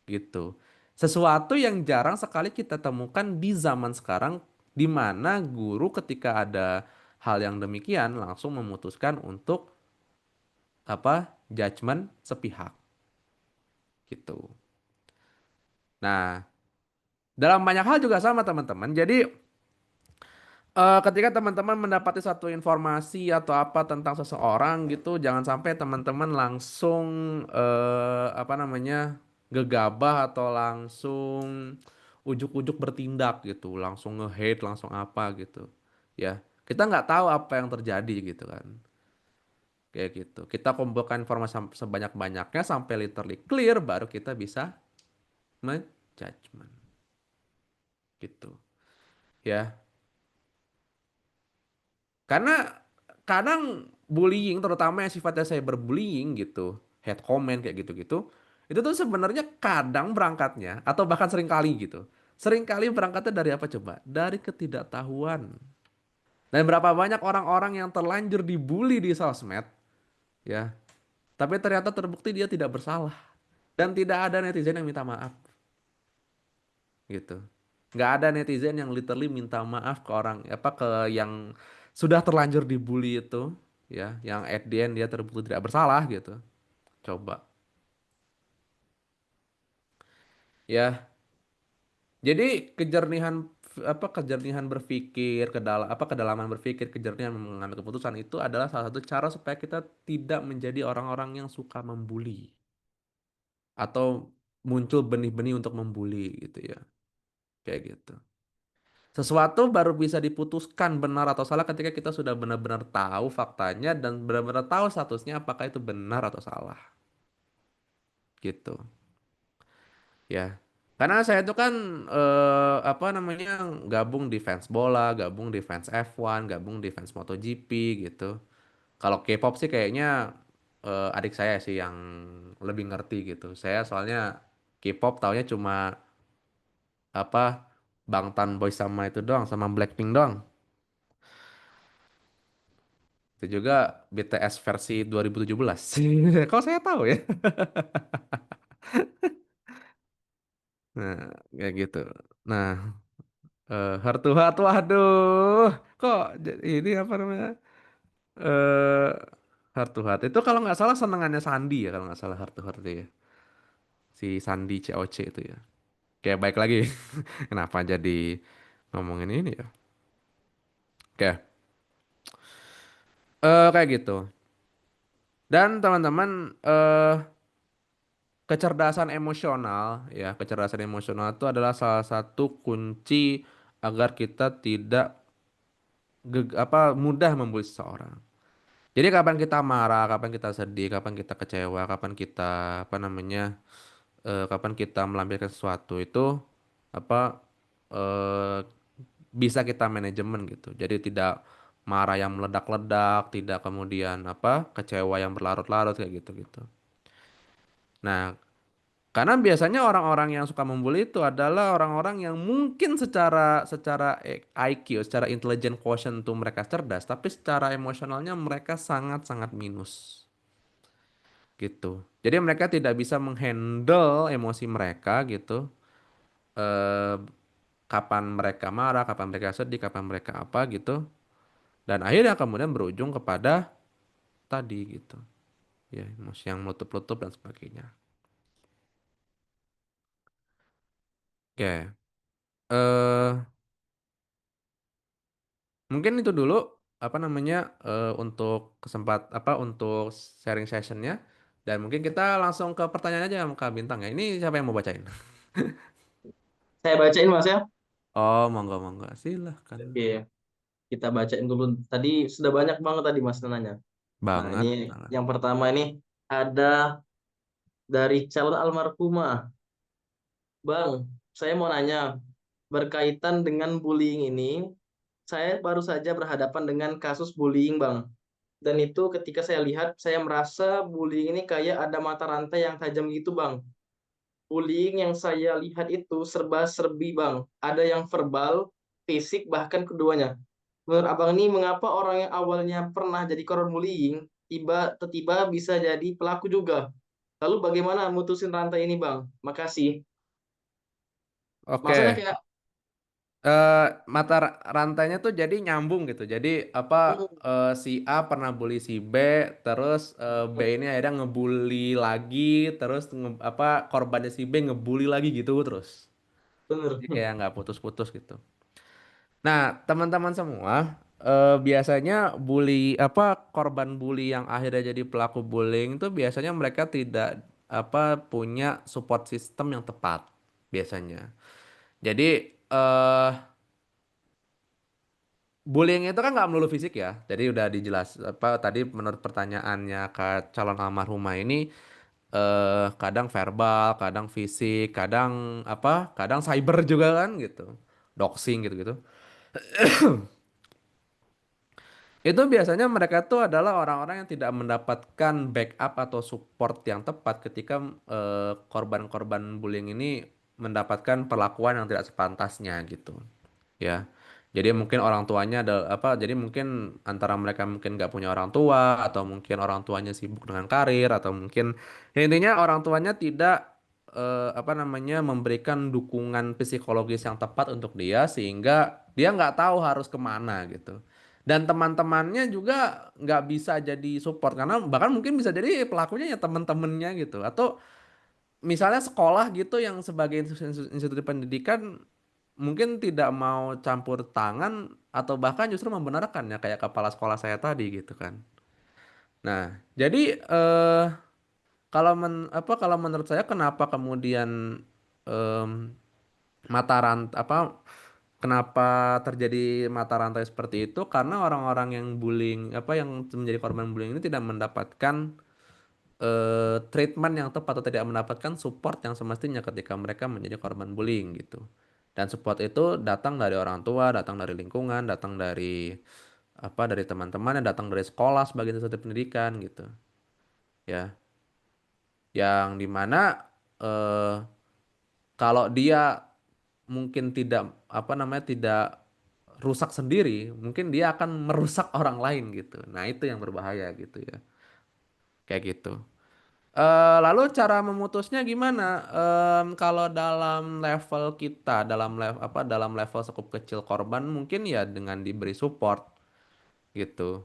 gitu. Sesuatu yang jarang sekali kita temukan di zaman sekarang di mana guru ketika ada hal yang demikian langsung memutuskan untuk judgement sepihak gitu. Nah, dalam banyak hal juga sama teman-teman. Jadi Ketika teman-teman mendapati satu informasi atau apa tentang seseorang gitu, jangan sampai teman-teman langsung apa namanya gegabah atau langsung ujuk-ujuk bertindak gitu, langsung nge-hate, langsung apa gitu. Ya, kita nggak tahu apa yang terjadi gitu kan, kayak gitu. Kita kumpulkan informasi sebanyak-banyaknya sampai literally clear, baru kita bisa menjudgment gitu. Ya, karena kadang bullying, terutama yang sifatnya cyberbullying gitu, head comment kayak gitu-gitu, itu tuh sebenarnya kadang berangkatnya, atau bahkan seringkali gitu. Seringkali berangkatnya dari apa coba? Dari ketidaktahuan. Dan berapa banyak orang-orang yang terlanjur dibully di sosmed, ya, tapi ternyata terbukti dia tidak bersalah. Dan tidak ada netizen yang minta maaf, gitu. Nggak ada netizen yang literally minta maaf ke orang, apa, ke yang sudah terlanjur dibully itu, ya, yang at the end dia terbukti tidak bersalah gitu. Coba, ya. Jadi kejernihan berpikir, kedalaman berpikir, kejernihan mengambil keputusan itu adalah salah satu cara supaya kita tidak menjadi orang-orang yang suka membuli atau muncul benih-benih untuk membuli gitu ya. Kayak gitu. Sesuatu baru bisa diputuskan benar atau salah ketika kita sudah benar-benar tahu faktanya dan benar-benar tahu statusnya apakah itu benar atau salah. Gitu. Ya. Karena saya itu kan apa namanya gabung di fans bola, gabung di fans F1, gabung di fans MotoGP gitu. Kalau K-pop sih kayaknya adik saya sih yang lebih ngerti gitu. Saya soalnya K-pop taunya cuma apa Bangtan Boys sama itu doang, sama Blackpink doang. Itu juga BTS versi 2017. Kok saya tahu ya? Nah, kayak gitu. Nah, heart to heart, waduh. Kok ini apa namanya? Eh heart to heart. Itu kalau nggak salah senengannya Sandi ya, kalau nggak salah heart to heart itu ya. Si Sandi COC itu ya. Kayak baik lagi. Kenapa jadi ngomongin ini ya? Oke. Kayak gitu. Dan teman-teman, kecerdasan emosional, ya, kecerdasan emosional itu adalah salah satu kunci agar kita tidak mudah membuli seseorang. Jadi kapan kita marah, kapan kita sedih, kapan kita kecewa, kapan kita apa namanya, kapan kita melampiaskan sesuatu itu apa eh, bisa kita manajemen gitu. Jadi tidak marah yang meledak-ledak, tidak kemudian apa kecewa yang berlarut-larut kayak gitu-gitu. Nah, karena biasanya orang-orang yang suka membuli itu adalah orang-orang yang mungkin secara secara IQ, secara intelligent quotient tuh mereka cerdas, tapi secara emosionalnya mereka sangat-sangat minus gitu. Jadi mereka tidak bisa menghandle emosi mereka gitu. Eh, kapan mereka marah, kapan mereka sedih, kapan mereka apa gitu. Dan akhirnya kemudian berujung kepada tadi gitu. Ya, emosi yang meletup-letup dan sebagainya. Oke. Eh Mungkin itu dulu apa namanya untuk untuk sharing sessionnya dan mungkin kita langsung ke pertanyaan aja sama Kak Bintang ya. Ini siapa yang mau bacain? Saya bacain Mas ya. Oh, monggo monggo. Silahkan. Oke, kita bacain dulu. Tadi sudah banyak banget tadi Mas nanya. Nah, ini Banget, banget. yang pertama ini ada dari calon almarhumah. Bang, saya mau nanya, berkaitan dengan bullying ini, saya baru saja berhadapan dengan kasus bullying, Bang. Dan itu ketika saya lihat, saya merasa bullying ini kayak ada mata rantai yang tajam gitu, Bang. Bullying yang saya lihat itu serba-serbi, Bang. Ada yang verbal, fisik, bahkan keduanya. Menurut Abang ini, mengapa orang yang awalnya pernah jadi korban bullying, tiba-tiba bisa jadi pelaku juga? Lalu bagaimana mutusin rantai ini, Bang? Makasih. Maksudnya Oke. kayak, eh rantainya tuh jadi nyambung gitu. Jadi apa hmm, si A pernah bully si B, terus B ini akhirnya ngebully lagi, terus korbannya si B ngebully lagi gitu terus. bener. Jadi kayak nggak putus-putus gitu. Nah, teman-teman semua, biasanya korban bully yang akhirnya jadi pelaku bullying itu biasanya mereka tidak punya support system yang tepat biasanya. Jadi bullying itu kan nggak melulu fisik ya. Jadi udah dijelas tadi menurut pertanyaannya ke calon almarhumah ini kadang verbal, kadang fisik, kadang cyber juga kan gitu. Doxing gitu-gitu. Itu biasanya mereka tuh adalah orang-orang yang tidak mendapatkan backup atau support yang tepat ketika korban-korban bullying ini mendapatkan perlakuan yang tidak sepantasnya gitu. Ya. Jadi mungkin orang tuanya jadi mungkin antara mereka mungkin nggak punya orang tua atau mungkin orang tuanya sibuk dengan karir atau mungkin ya intinya orang tuanya tidak memberikan dukungan psikologis yang tepat untuk dia sehingga dia nggak tahu harus kemana gitu. Dan teman-temannya juga nggak bisa jadi support karena bahkan mungkin bisa jadi pelakunya ya teman-temannya gitu atau misalnya sekolah gitu yang sebagai institusi pendidikan mungkin tidak mau campur tangan atau bahkan justru membenarkan ya kayak kepala sekolah saya tadi gitu kan. Nah, jadi kalau menurut saya kenapa kemudian em, mata rant apa kenapa terjadi mata rantai seperti itu karena orang-orang yang bullying yang menjadi korban bullying ini tidak mendapatkan treatment yang tepat atau tidak mendapatkan support yang semestinya ketika mereka menjadi korban bullying gitu. Dan support itu datang dari orang tua, datang dari lingkungan, datang dari teman-teman, dan datang dari sekolah sebagai institusi pendidikan gitu. Ya, yang dimana eh kalau dia mungkin tidak rusak sendiri, mungkin dia akan merusak orang lain gitu. Nah, itu yang berbahaya gitu ya. Kayak gitu. Lalu cara memutusnya gimana? Kalau dalam level kita, dalam level skup kecil korban mungkin ya dengan diberi support gitu.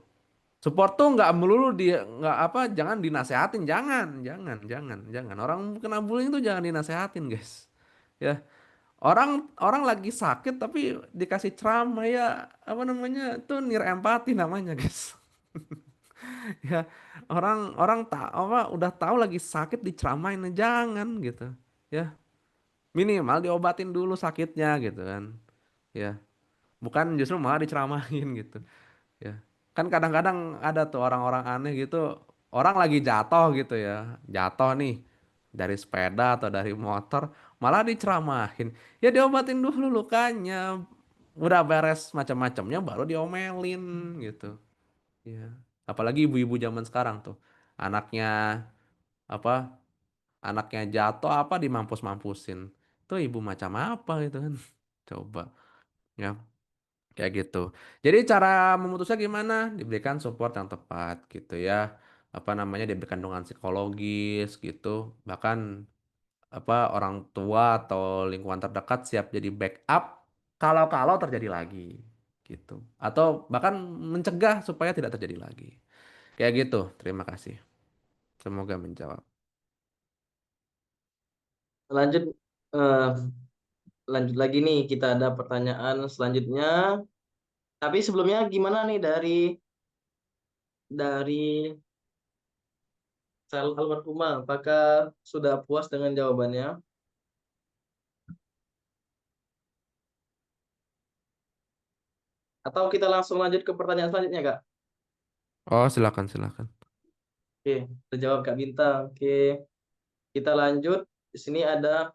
Support tuh nggak melulu dia nggak jangan dinasehatin, jangan. Orang kena bullying tuh jangan dinasehatin, guys. Ya, orang orang lagi sakit tapi dikasih ceramah ya tuh empati namanya, guys. Ya, orang orang tak udah tahu lagi sakit diceramain jangan gitu. Ya, minimal diobatin dulu sakitnya gitu kan. Ya, bukan justru malah diceramain gitu. Ya. Kan kadang-kadang ada tuh orang-orang aneh gitu, orang lagi jatuh gitu ya. Jatuh nih dari sepeda atau dari motor, malah diceramahin. Ya diobatin dulu lukanya. Udah beres macam-macamnya baru diomelin gitu. Ya. Apalagi ibu-ibu zaman sekarang tuh. Anaknya apa? Anaknya jatuh dimampus-mampusin. Tuh ibu macam apa gitu kan. Coba ya kayak gitu. Jadi cara memutusnya gimana? Diberikan support yang tepat gitu ya. Diberikan dukungan psikologis gitu. Bahkan orang tua atau lingkungan terdekat siap jadi backup kalau-kalau terjadi lagi gitu. Atau bahkan mencegah supaya tidak terjadi lagi. Kayak gitu. Terima kasih. Semoga menjawab. Lanjut eh, lanjut lagi nih, kita ada pertanyaan selanjutnya. Tapi sebelumnya gimana nih dari Sel almarhumah? Apakah sudah puas dengan jawabannya? Atau kita langsung lanjut ke pertanyaan selanjutnya, Kak? Oh, silakan silakan. Oke, terjawab Kak Bintang. Oke, kita lanjut. Di sini ada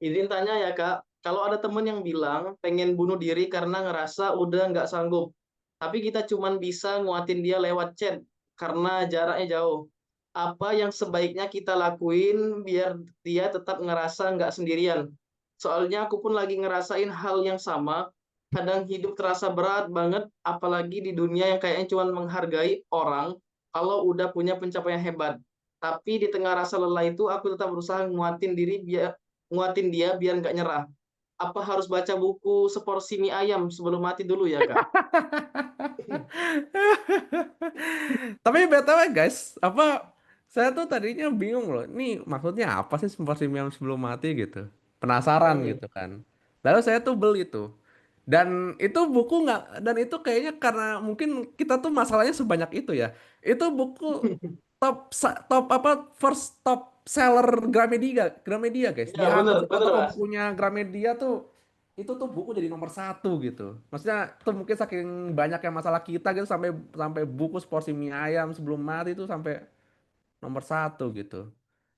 izin tanya ya, Kak. Kalau ada temen yang bilang pengen bunuh diri karena ngerasa udah nggak sanggup, tapi kita cuman bisa nguatin dia lewat chat karena jaraknya jauh. Apa yang sebaiknya kita lakuin biar dia tetap ngerasa nggak sendirian? Soalnya aku pun lagi ngerasain hal yang sama. Kadang hidup terasa berat banget, apalagi di dunia yang kayaknya cuma menghargai orang kalau udah punya pencapaian hebat. Tapi di tengah rasa lelah itu, aku tetap berusaha nguatin dia biar nggak nyerah. Apa harus baca buku seporsi mie ayam sebelum mati dulu ya, Kak? Tapi BTW guys, saya tuh tadinya bingung loh. Ini maksudnya apa sih sempat sebelum mati gitu? Penasaran Hmm. gitu kan. Lalu saya tuh beli tuh. Dan itu buku nggak, dan itu kayaknya karena mungkin kita tuh masalahnya sebanyak itu ya. Itu buku top apa, first top seller Gramedia, Gramedia guys. Iya, Di bener, bener, toko Mas. bukunya Gramedia tuh itu tuh buku jadi nomor satu gitu. Maksudnya tuh mungkin saking banyak yang masalah kita gitu sampai sampai buku seporsi mie ayam sebelum mati itu sampai nomor satu gitu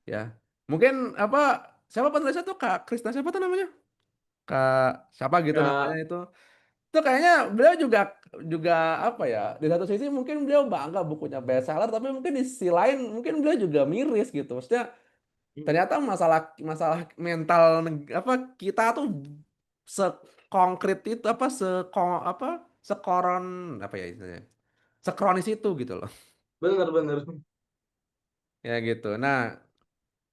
ya. Mungkin apa, siapa penulisnya tuh Kak Krisna siapa tuh namanya? Kak siapa gitu namanya Ya, itu kayaknya beliau juga juga apa ya, di satu sisi mungkin beliau bangga bukunya bestseller tapi mungkin di sisi lain mungkin beliau juga miris gitu, maksudnya ternyata masalah masalah mental apa kita tuh sekonkret itu apa apa sekoron apa ya istilahnya, sekronis itu gitu loh. bener, bener. Ya gitu. Nah,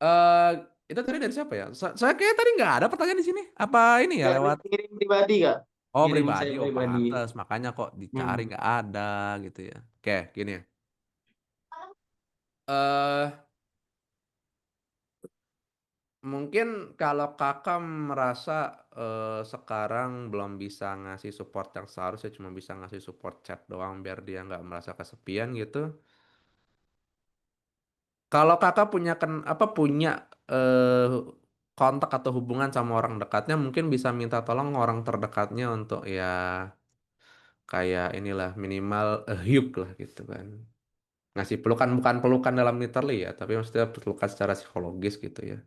eh itu tadi dari siapa ya? Saya kayak tadi nggak ada pertanyaan di sini. Apa ini ya Nggak, lewat? ngirim pribadi, Kak. Oh Ngirim pribadi, saya oh pribadi. pantes. Makanya kok dicari Hmm. nggak ada gitu ya. Oke, gini ya. eh Mungkin kalau kakak merasa sekarang belum bisa ngasih support yang seharusnya, cuma bisa ngasih support chat doang biar dia nggak merasa kesepian gitu. Kalau kakak punya apa punya eh, kontak atau hubungan sama orang dekatnya, mungkin bisa minta tolong orang terdekatnya untuk ya kayak inilah minimal a hug lah gitu kan. Ngasih pelukan, bukan pelukan dalam literally ya, tapi maksudnya pelukan secara psikologis gitu ya.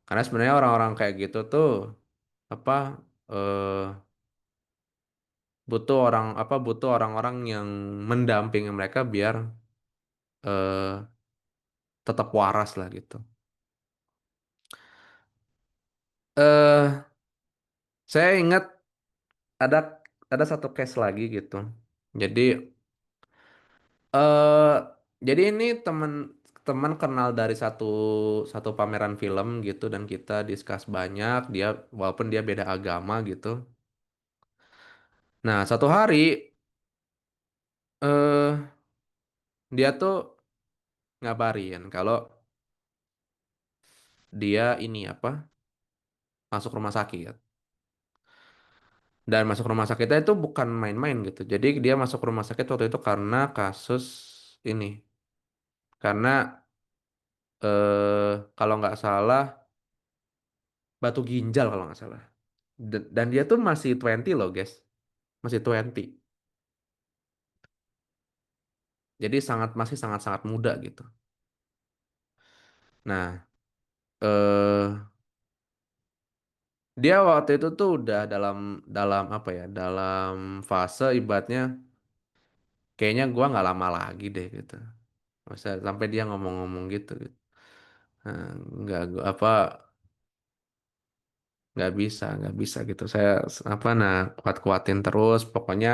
Karena sebenarnya orang-orang kayak gitu tuh apa eh butuh orang apa butuh orang-orang yang mendampingi mereka biar eh tetap waras lah gitu. eh saya ingat ada ada satu case lagi gitu. Jadi eh jadi ini teman teman kenal dari satu satu pameran film gitu dan kita discuss banyak, dia walaupun dia beda agama gitu. Nah, satu hari eh dia tuh ngabarin kalau dia ini apa masuk rumah sakit. Dan masuk rumah sakitnya itu bukan main-main gitu. Jadi dia masuk rumah sakit waktu itu karena kasus ini. Karena kalau nggak salah batu ginjal kalau nggak salah. Dan dia tuh masih 20 loh guys. Masih 20. Jadi masih sangat-sangat muda gitu. Nah, eh dia waktu itu tuh udah dalam dalam apa ya? Dalam fase ibaratnya kayaknya gua nggak lama lagi deh gitu. Masa sampai dia ngomong-ngomong gitu, gitu. Nah, apa nggak bisa gitu saya apa nah kuatin terus pokoknya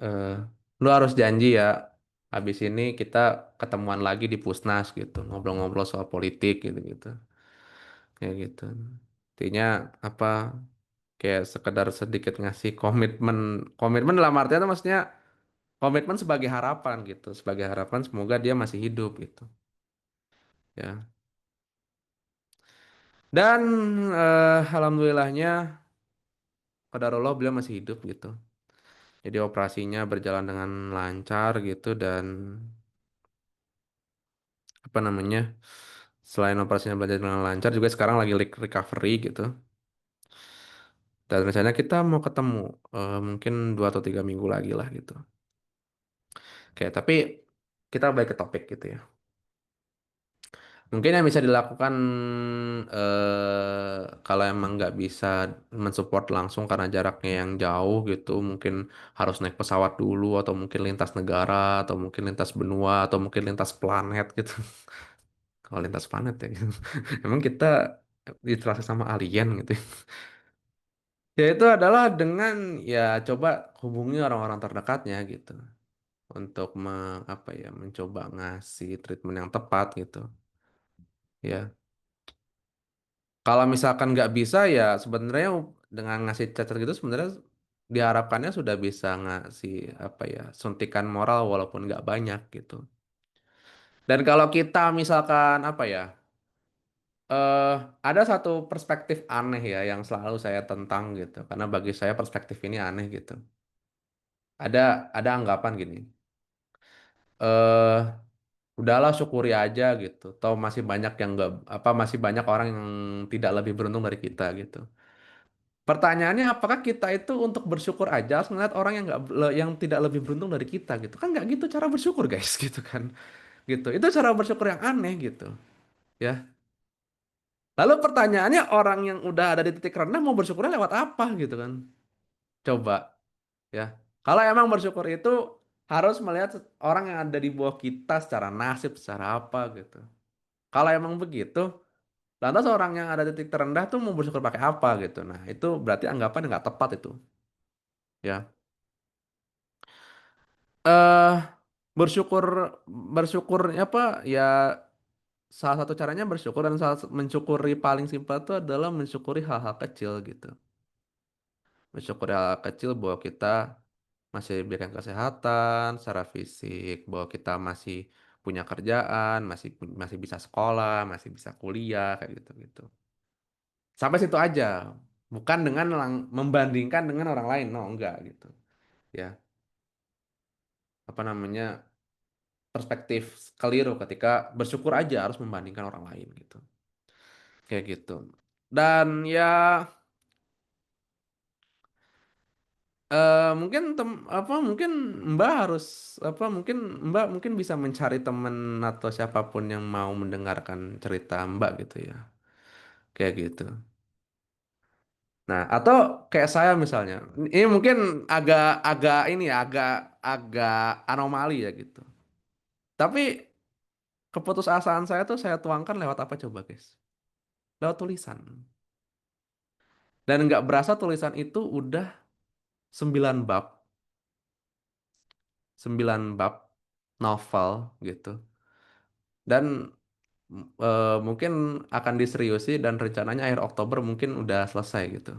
eh, lu harus janji ya habis ini kita ketemuan lagi di Pusnas gitu ngobrol-ngobrol soal politik gitu gitu kayak gitu intinya apa kayak sekedar sedikit ngasih komitmen komitmen dalam artian itu maksudnya komitmen sebagai harapan gitu sebagai harapan semoga dia masih hidup gitu ya dan alhamdulillahnya qadarullah beliau masih hidup gitu. Jadi operasinya berjalan dengan lancar gitu dan apa namanya? Selain operasinya berjalan dengan lancar juga sekarang lagi recovery gitu. Dan rencananya kita mau ketemu mungkin 2 atau 3 minggu lagi lah gitu. Oke, tapi kita balik ke topik gitu ya. Mungkin yang bisa dilakukan kalau emang nggak bisa mensupport langsung karena jaraknya yang jauh gitu, mungkin harus naik pesawat dulu atau mungkin lintas negara atau mungkin lintas benua atau mungkin lintas planet gitu. Kalau lintas planet ya. Emang kita diinteraksi sama alien gitu. Ya itu adalah dengan ya coba hubungi orang-orang terdekatnya gitu untuk apa ya mencoba ngasih treatment yang tepat gitu. Ya. Kalau misalkan nggak bisa ya sebenarnya dengan ngasih cacat gitu sebenarnya diharapkannya sudah bisa ngasih apa ya suntikan moral walaupun nggak banyak gitu. Dan kalau kita misalkan apa ya eh ada satu perspektif aneh ya yang selalu saya tentang gitu. Karena bagi saya perspektif ini aneh gitu. Ada anggapan gini. Eh Udahlah syukuri aja gitu. Tahu masih banyak yang nggak apa masih banyak orang yang tidak lebih beruntung dari kita gitu. Pertanyaannya apakah kita itu untuk bersyukur aja harus ngeliat orang yang nggak yang tidak lebih beruntung dari kita gitu. Kan nggak gitu cara bersyukur guys gitu kan. Gitu. Itu cara bersyukur yang aneh gitu. Ya. Lalu pertanyaannya orang yang udah ada di titik rendah mau bersyukurnya lewat apa gitu kan? Coba ya. Kalau emang bersyukur itu harus melihat orang yang ada di bawah kita secara nasib, secara apa gitu. Kalau emang begitu, lantas orang yang ada di titik terendah tuh mau bersyukur pakai apa gitu. Nah, itu berarti anggapan yang nggak tepat itu. Ya. eh Bersyukur bersyukur apa ya salah satu caranya bersyukur dan mensyukuri paling simpel itu adalah mensyukuri hal-hal kecil gitu. Mensyukuri hal kecil bahwa kita masih diberikan kesehatan secara fisik, bahwa kita masih punya kerjaan, masih bisa sekolah, masih bisa kuliah kayak gitu-gitu. Sampai situ aja. Bukan dengan membandingkan dengan orang lain, no, enggak gitu. Ya, apa namanya? Perspektif keliru ketika bersyukur aja harus membandingkan orang lain gitu. Kayak gitu. Dan ya mungkin apa mungkin Mbak harus apa mungkin Mbak mungkin bisa mencari teman atau siapapun yang mau mendengarkan cerita Mbak gitu ya. Kayak gitu. Nah, atau kayak saya misalnya. Ini mungkin agak agak ini ya, agak anomali ya gitu. Tapi keputusasaan saya tuh saya tuangkan lewat apa coba, guys? Lewat tulisan. Dan nggak berasa tulisan itu udah 9 bab, 9 bab novel gitu. Dan mungkin akan diseriusi dan rencananya akhir Oktober mungkin udah selesai gitu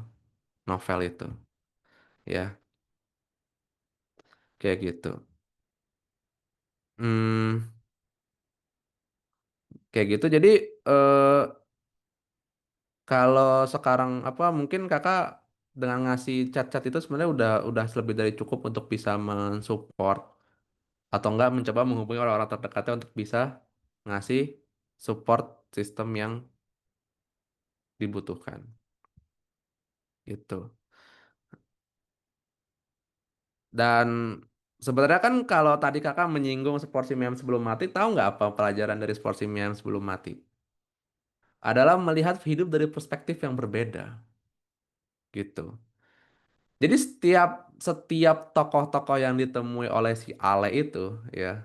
novel itu. Ya, kayak gitu. Hmm, kayak gitu. Jadi eh, kalau sekarang apa mungkin kakak dengan ngasih chat-chat itu sebenarnya udah lebih dari cukup untuk bisa mensupport atau enggak mencoba menghubungi orang-orang terdekatnya untuk bisa ngasih support sistem yang dibutuhkan gitu. Dan sebenarnya kan kalau tadi kakak menyinggung Sportsimiam sebelum mati, tahu nggak apa pelajaran dari Sportsimiam sebelum mati? Adalah melihat hidup dari perspektif yang berbeda gitu. Jadi setiap setiap tokoh-tokoh yang ditemui oleh si Ale itu ya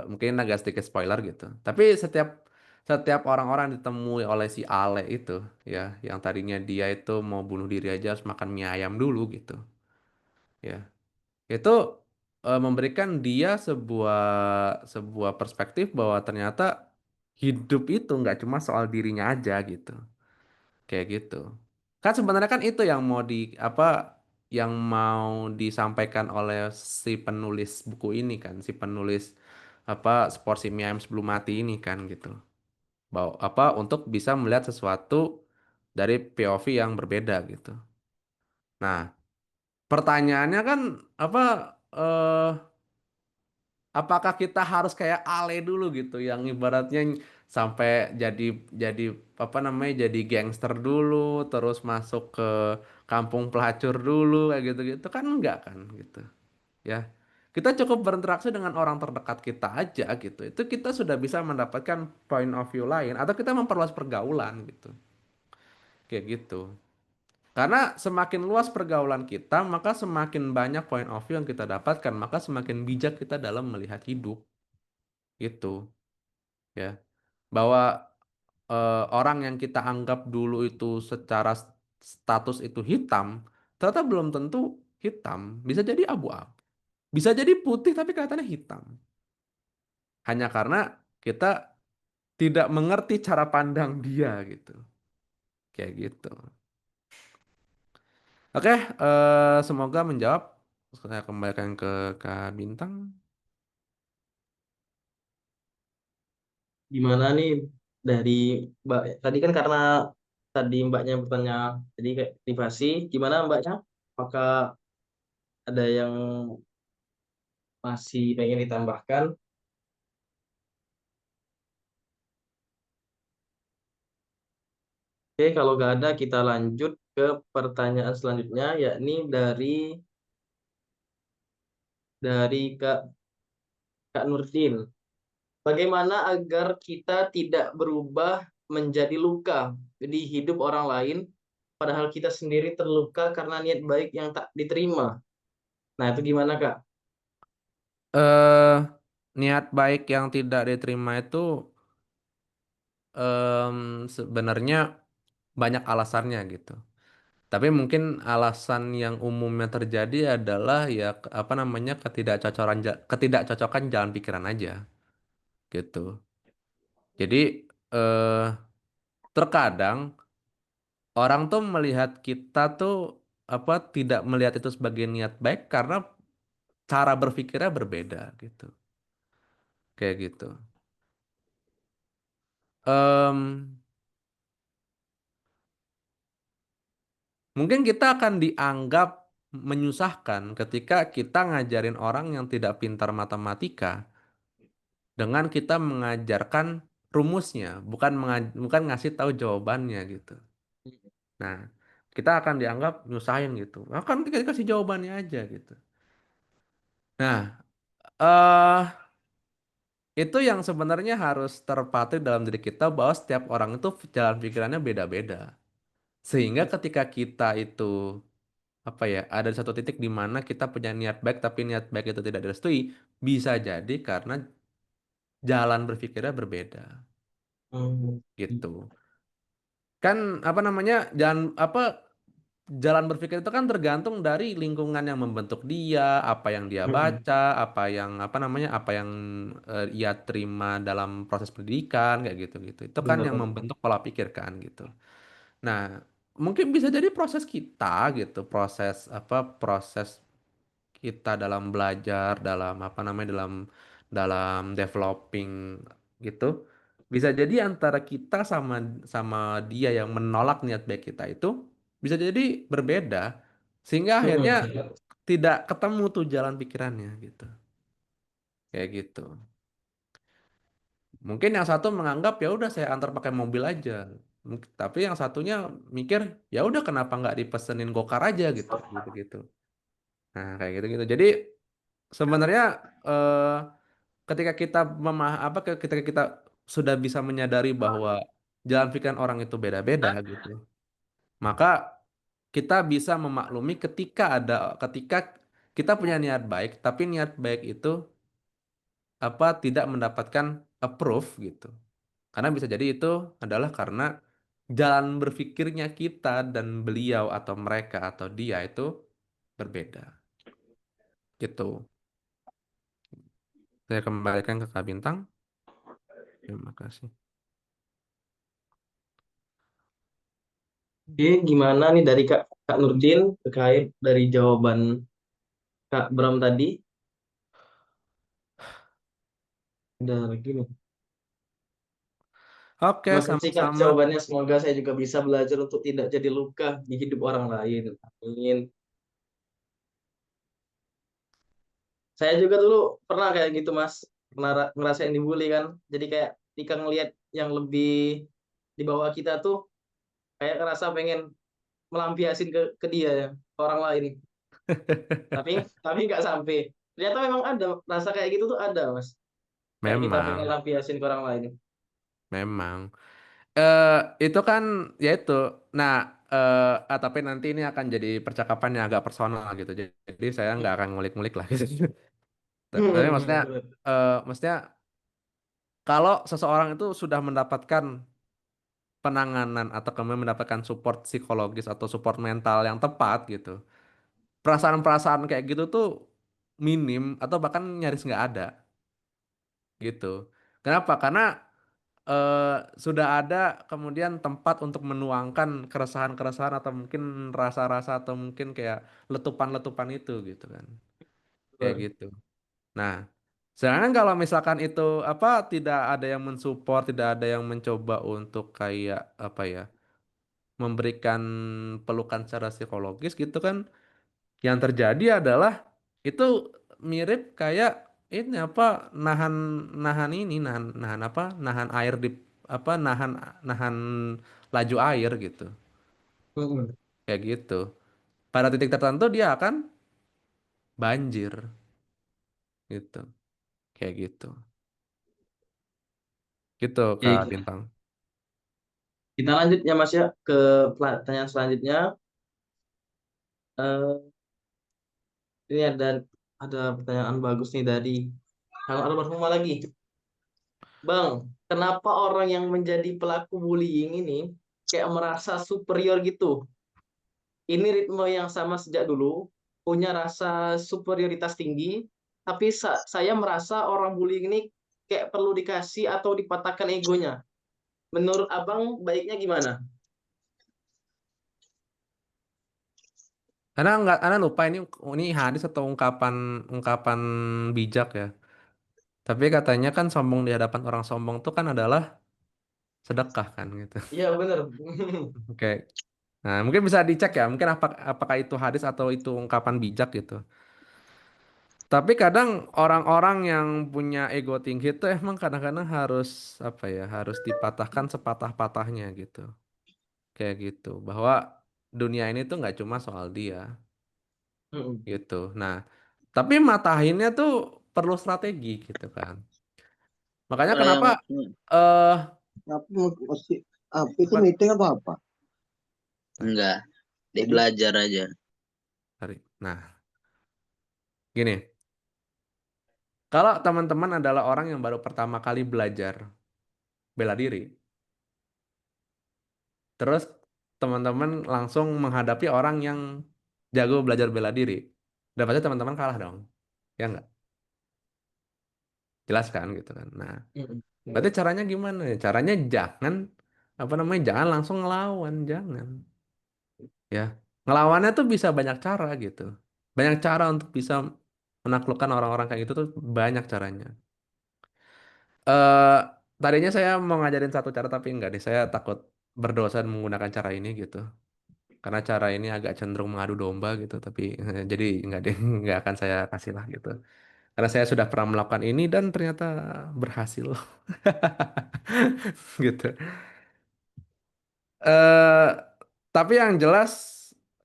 mungkin agak sedikit spoiler gitu. Tapi setiap setiap orang-orang ditemui oleh si Ale itu ya yang tadinya dia itu mau bunuh diri aja harus makan mie ayam dulu gitu ya. Itu memberikan dia sebuah sebuah perspektif bahwa ternyata hidup itu nggak cuma soal dirinya aja gitu. Kayak gitu. Kan sebenarnya kan itu yang mau di apa yang mau disampaikan oleh si penulis buku ini kan, si penulis apa Sportsimiam sebelum mati ini kan gitu. Bahwa apa untuk bisa melihat sesuatu dari POV yang berbeda gitu. Nah, pertanyaannya kan apa eh apakah kita harus kayak Ale dulu gitu yang ibaratnya sampai jadi apa namanya jadi gangster dulu terus masuk ke kampung pelacur dulu kayak gitu-gitu kan enggak kan gitu ya. Kita cukup berinteraksi dengan orang terdekat kita aja gitu. Itu kita sudah bisa mendapatkan point of view lain atau kita memperluas pergaulan gitu. Kayak gitu. Karena semakin luas pergaulan kita, maka semakin banyak point of view yang kita dapatkan, maka semakin bijak kita dalam melihat hidup. Gitu. Ya bahwa orang yang kita anggap dulu itu secara status itu hitam ternyata belum tentu hitam bisa jadi abu-abu bisa jadi putih tapi kelihatannya hitam hanya karena kita tidak mengerti cara pandang dia gitu kayak gitu oke semoga menjawab saya kembalikan ke Kak Bintang. Gimana nih? dari Mbak tadi kan karena tadi Mbaknya bertanya jadi kayak privasi, gimana Mbaknya? Apakah ada yang masih pengen ditambahkan? Oke, kalau nggak ada kita lanjut ke pertanyaan selanjutnya, yakni dari Kak Nurdin. Bagaimana agar kita tidak berubah menjadi luka di hidup orang lain, padahal kita sendiri terluka karena niat baik yang tak diterima? Nah, itu gimana, Kak? eh Niat baik yang tidak diterima itu em, sebenarnya banyak alasannya gitu. Tapi mungkin alasan yang umumnya terjadi adalah ya apa namanya ketidakcocokan jalan pikiran aja gitu. Jadi eh terkadang orang tuh melihat kita tuh apa tidak melihat itu sebagai niat baik karena cara berpikirnya berbeda gitu. Kayak gitu. Em, Mungkin kita akan dianggap menyusahkan ketika kita ngajarin orang yang tidak pintar matematika dengan kita mengajarkan rumusnya, bukan ngasih tahu jawabannya gitu. Nah, kita akan dianggap nyusahin gitu. Nah, kan kita kasih jawabannya aja gitu. Nah, itu yang sebenarnya harus terpatri dalam diri kita bahwa setiap orang itu jalan pikirannya beda-beda. Sehingga ketika kita itu apa ya, ada satu titik di mana kita punya niat baik tapi niat baik itu tidak direstui, bisa jadi karena jalan berpikirnya berbeda Hmm. gitu. Kan apa namanya? Jalan berpikir itu kan tergantung dari lingkungan yang membentuk dia, apa yang dia Hmm. baca, apa yang ia terima dalam proses pendidikan kayak gitu-gitu. Itu kan Benar, yang benar. membentuk pola pikir kan gitu. Nah, mungkin bisa jadi proses kita gitu, proses kita dalam belajar, dalam apa namanya, dalam developing gitu. Bisa jadi antara kita sama sama dia yang menolak niat baik kita itu bisa jadi berbeda sehingga akhirnya Hmm. tidak ketemu tuh jalan pikirannya gitu. Kayak gitu. Mungkin yang satu menganggap ya udah saya antar pakai mobil aja. Tapi yang satunya mikir ya udah kenapa nggak dipesenin gokar aja gitu, gitu. Nah, kayak gitu-gitu. Jadi sebenarnya eh, ketika kita ketika kita sudah bisa menyadari bahwa jalan pikiran orang itu beda-beda gitu, maka kita bisa memaklumi ketika kita punya niat baik, tapi niat baik itu tidak mendapatkan approve gitu. Karena bisa jadi itu adalah karena jalan berpikirnya kita dan beliau atau mereka atau dia itu berbeda gitu. Saya kembalikan ke Kak Bintang. Terima kasih. Oke, gimana nih dari Kak Nurdin terkait dari jawaban Kak Bram tadi? Udah lagi nih. Oke, Terima kasih Kak sama-sama. jawabannya. Semoga saya juga bisa belajar untuk tidak jadi luka di hidup orang lain. Amin. Saya juga dulu pernah kayak gitu Mas, pernah ngerasain dibully kan. Jadi kayak ketika ngelihat yang lebih di bawah kita tuh kayak ngerasa pengen melampiasin ke dia ya, ke orang lain. Tapi nggak sampai. Ternyata memang ada rasa kayak gitu tuh ada Mas. Kayak kita pengen Memang, lampiasin ke orang lain. memang. Eh, itu kan, ya itu. Nah, tapi nanti ini akan jadi percakapan yang agak personal gitu. Jadi saya nggak akan ngulik-ngulik lah gitu. Tapi maksudnya, maksudnya kalau seseorang itu sudah mendapatkan penanganan atau kemudian mendapatkan support psikologis atau support mental yang tepat gitu, perasaan-perasaan kayak gitu tuh minim atau bahkan nyaris nggak ada gitu. Kenapa? Karena eh, sudah ada kemudian tempat untuk menuangkan keresahan-keresahan atau mungkin rasa-rasa atau mungkin kayak letupan-letupan itu gitu kan. Kayak gitu. Nah, Sedangkan kalau misalkan itu apa tidak ada yang mensupport, tidak ada yang mencoba untuk kayak apa ya, memberikan pelukan secara psikologis gitu kan, yang terjadi adalah itu mirip kayak ini apa nahan nahan ini nahan nahan apa nahan air di apa nahan nahan laju air gitu. Mm-mm. Kayak gitu. Pada titik tertentu dia akan banjir gitu. Kayak gitu. Gitu Kak Oke, Bintang. kita lanjut ya Mas ya ke pertanyaan selanjutnya. Eh, ini ada pertanyaan bagus nih dari Kang Almarhumah lagi. Bang, kenapa orang yang menjadi pelaku bullying ini kayak merasa superior gitu? Ini ritme yang sama sejak dulu, punya rasa superioritas tinggi, tapi saya merasa orang bullying ini kayak perlu dikasih atau dipatahkan egonya. Menurut Abang, baiknya gimana? Karena nggak, Anda lupa ini hadis atau ungkapan ungkapan bijak ya. Tapi katanya kan sombong di hadapan orang sombong itu kan adalah sedekah kan gitu. Iya, bener. Oke. Nah, mungkin bisa dicek ya, mungkin apakah itu hadis atau itu ungkapan bijak gitu. Tapi kadang orang-orang yang punya ego tinggi itu emang kadang-kadang harus apa ya, harus dipatahkan sepatah-patahnya gitu. Kayak gitu. Bahwa dunia ini tuh nggak cuma soal dia Mm-mm. gitu. Nah, tapi matahinnya tuh perlu strategi gitu kan. Makanya Kalau yang kenapa eh apa mesti apa itu apa meeting apa apa? nah, Enggak, dia Jadi, belajar aja. nah, gini. Kalau teman-teman adalah orang yang baru pertama kali belajar bela diri, terus teman-teman langsung menghadapi orang yang jago belajar bela diri, udah pasti teman-teman kalah dong, ya nggak? Jelas kan gitu kan. Nah, mm-mm. berarti caranya gimana? Caranya jangan apa namanya? Jangan langsung ngelawan, jangan. Ya, ngelawannya tuh bisa banyak cara gitu. Banyak cara untuk bisa menaklukkan orang-orang kayak gitu tuh banyak caranya. eh Tadinya saya mau ngajarin satu cara tapi enggak deh. Saya takut berdosa menggunakan cara ini gitu. Karena cara ini agak cenderung mengadu domba gitu. Tapi jadi enggak deh, enggak akan saya kasih lah gitu. Karena saya sudah pernah melakukan ini dan ternyata berhasil gitu. eh tapi yang jelas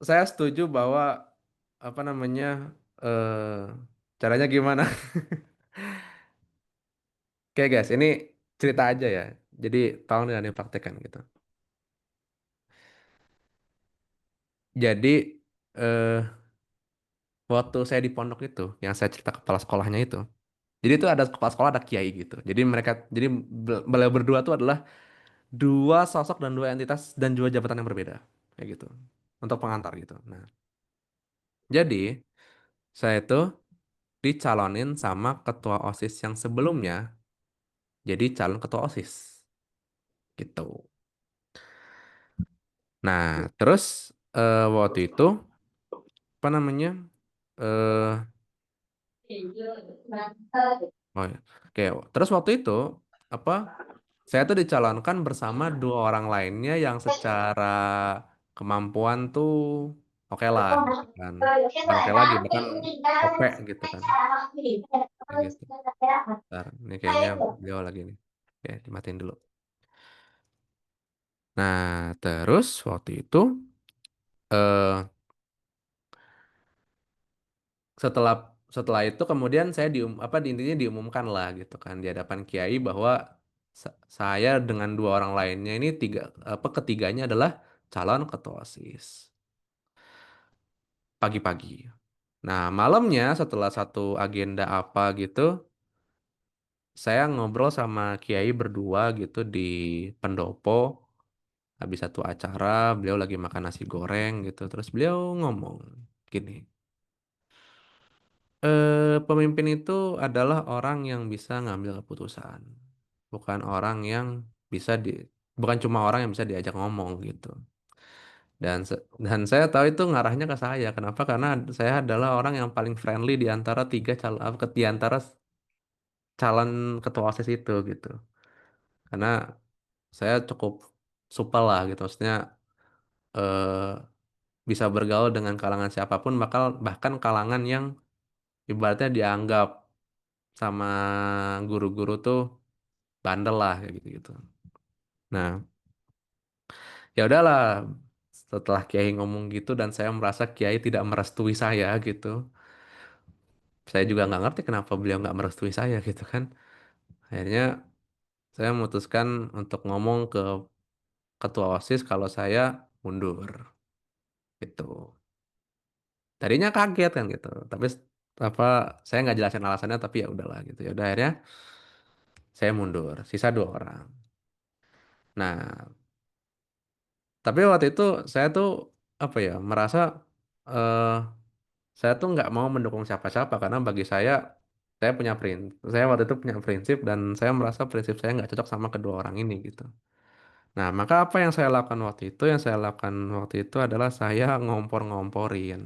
saya setuju bahwa apa namanya caranya gimana? Oke guys, ini cerita aja ya. Jadi tolong jangan dipraktekkan gitu. Jadi eh waktu saya di pondok itu, yang saya cerita kepala sekolahnya itu. Jadi itu ada kepala sekolah, ada kiai gitu. Jadi beliau berdua itu adalah dua sosok dan dua entitas dan dua jabatan yang berbeda, kayak gitu. Untuk pengantar gitu. Nah, jadi saya itu dicalonin sama ketua OSIS yang sebelumnya jadi calon ketua OSIS gitu. Nah, terus waktu itu apa namanya? eh oh ya. Oke, terus waktu itu apa? Saya tuh dicalonkan bersama dua orang lainnya yang secara kemampuan tuh oke lah gitu kan. Bukan oke lagi, bahkan OP gitu kan. Kayak gitu. Bentar, ini kayaknya beliau lagi nih. Oke, dimatiin dulu. Nah, terus waktu itu eh setelah setelah itu kemudian saya apa intinya diumumkan lah gitu kan di hadapan kiai bahwa saya dengan dua orang lainnya ini apa ketiganya adalah calon ketua OSIS pagi-pagi. Nah, malamnya setelah satu agenda apa gitu, saya ngobrol sama kiai berdua gitu di pendopo. Habis satu acara, beliau lagi makan nasi goreng gitu. Terus beliau ngomong gini, pemimpin itu adalah orang yang bisa ngambil keputusan, bukan orang yang bisa bukan cuma orang yang bisa diajak ngomong gitu. Dan saya tahu itu ngarahnya ke saya. Kenapa? Karena saya adalah orang yang paling friendly di antara tiga calon, di antara calon ketua OSIS itu gitu. Karena saya cukup supel lah gitu. Maksudnya eh, bisa bergaul dengan kalangan siapapun, bahkan kalangan yang ibaratnya dianggap sama guru-guru tuh bandel lah kayak gitu-gitu. Nah, ya udahlah. Setelah Kiai ngomong gitu dan saya merasa Kiai tidak merestui saya gitu. Saya juga nggak ngerti kenapa beliau nggak merestui saya gitu kan. Akhirnya saya memutuskan untuk ngomong ke ketua OSIS kalau saya mundur gitu. Tadinya kaget kan gitu. Tapi apa saya nggak jelasin alasannya tapi ya udahlah gitu. Ya udah akhirnya saya mundur. Sisa 2 orang. Nah, tapi waktu itu saya tuh apa ya merasa eh saya tuh nggak mau mendukung siapa-siapa karena bagi saya punya saya waktu itu punya prinsip dan saya merasa prinsip saya nggak cocok sama kedua orang ini gitu. Nah, maka apa yang saya lakukan waktu itu? Yang saya lakukan waktu itu adalah saya ngompor-ngomporin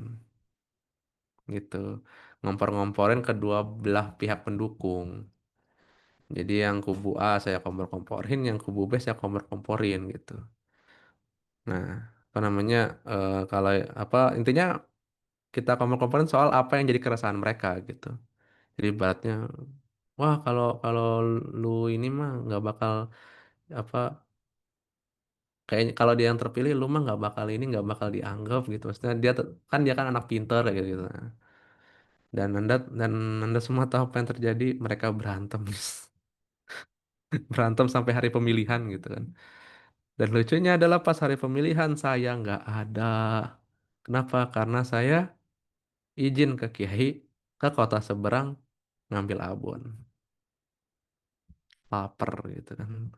gitu. Ngompor-ngomporin kedua belah pihak pendukung. Jadi yang kubu A saya kompor-komporin, yang kubu B saya kompor-komporin gitu. Nah, apa namanya? Kalau apa intinya kita kompor-komporin soal apa yang jadi keresahan mereka gitu. Jadi ibaratnya, wah kalau kalau lu ini mah nggak bakal apa kayaknya kalau dia yang terpilih lu mah nggak bakal ini nggak bakal dianggap gitu. Maksudnya kan dia kan anak pinter kayak gitu. Nah, dan anda semua tahu apa yang terjadi, mereka berantem berantem sampai hari pemilihan gitu kan. Dan lucunya adalah pas hari pemilihan saya nggak ada. Kenapa? Karena saya izin ke Kiai ke kota seberang ngambil abon. Laper gitu kan.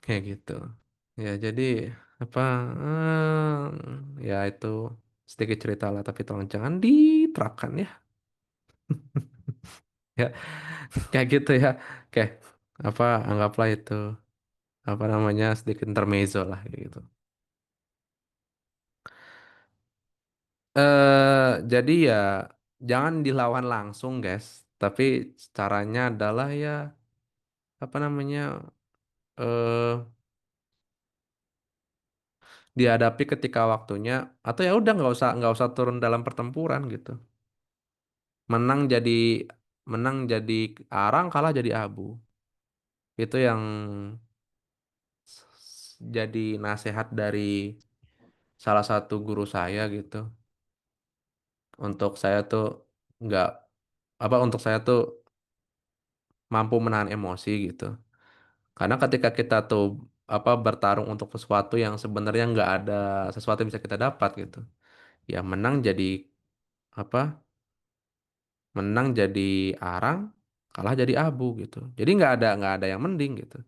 Kayak gitu. Ya jadi apa ya itu sedikit cerita lah tapi tolong jangan diterapkan ya. Ya kayak gitu ya. Oke. Apa anggaplah itu apa namanya sedikit intermezzo lah kayak gitu. Jadi ya jangan dilawan langsung guys, tapi caranya adalah ya apa namanya eh dihadapi ketika waktunya atau ya udah nggak usah turun dalam pertempuran gitu. Menang jadi menang jadi arang, kalah jadi abu. Itu yang jadi nasihat dari salah satu guru saya gitu. Untuk saya tuh nggak untuk saya tuh mampu menahan emosi gitu. Karena ketika kita tuh bertarung untuk sesuatu yang sebenarnya nggak ada sesuatu yang bisa kita dapat gitu. Ya apa? Menang jadi arang, kalah jadi abu gitu. Jadi nggak ada yang mending gitu.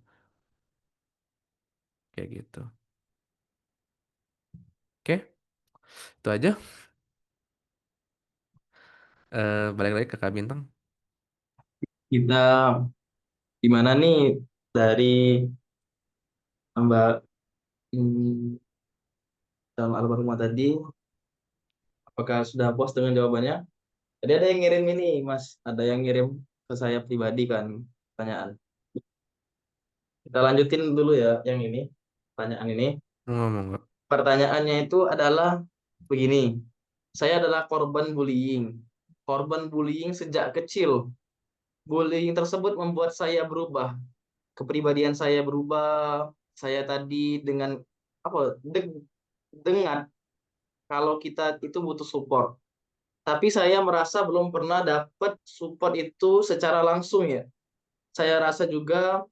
Kayak gitu. Oke, itu aja. Balik lagi ke Kak Bintang. Kita gimana nih dari Mbak dalam almarhumah tadi? Apakah sudah puas dengan jawabannya? Tadi ada yang ngirim ini, Mas. Ada yang ngirim ke saya pribadi kan pertanyaan. Kita lanjutin dulu ya yang ini. Pertanyaan ini. Ngomong nggak? Pertanyaannya itu adalah begini. Saya adalah korban bullying. Korban bullying sejak kecil. Bullying tersebut membuat saya berubah. Kepribadian saya berubah. Saya tadi dengan apa? Dengan kalau kita itu butuh support. Tapi saya merasa belum pernah dapat support itu secara langsung ya. Saya rasa juga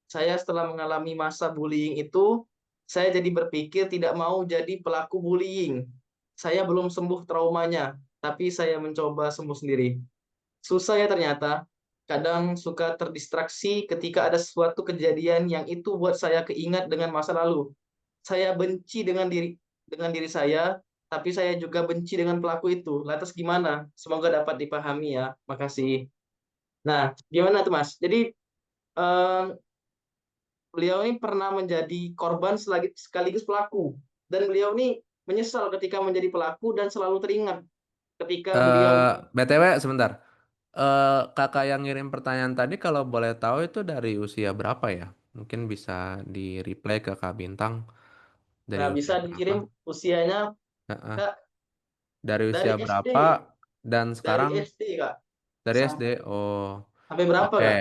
saya setelah mengalami masa bullying itu, saya jadi berpikir tidak mau jadi pelaku bullying. Saya belum sembuh traumanya, tapi saya mencoba sembuh sendiri. Susah ya ternyata. Kadang suka terdistraksi ketika ada suatu kejadian yang itu buat saya keingat dengan masa lalu. Saya benci dengan diri saya, tapi saya juga benci dengan pelaku itu. Lantas gimana? Semoga dapat dipahami ya. Makasih. Nah, gimana tuh Mas? Jadi eh, beliau ini pernah menjadi korban sekaligus pelaku. Dan beliau ini menyesal ketika menjadi pelaku dan selalu teringat ketika beliau BTW sebentar. Kakak yang ngirim pertanyaan tadi kalau boleh tahu itu dari usia berapa ya? Mungkin bisa di reply ke Kak Bintang dari Nah, bisa usia berapa? dikirim usianya Heeh. Kak Dari dari usia SD, berapa dan dari sekarang SD Kak. dari SD? Sampai Oh, sampai berapa oke. Kak?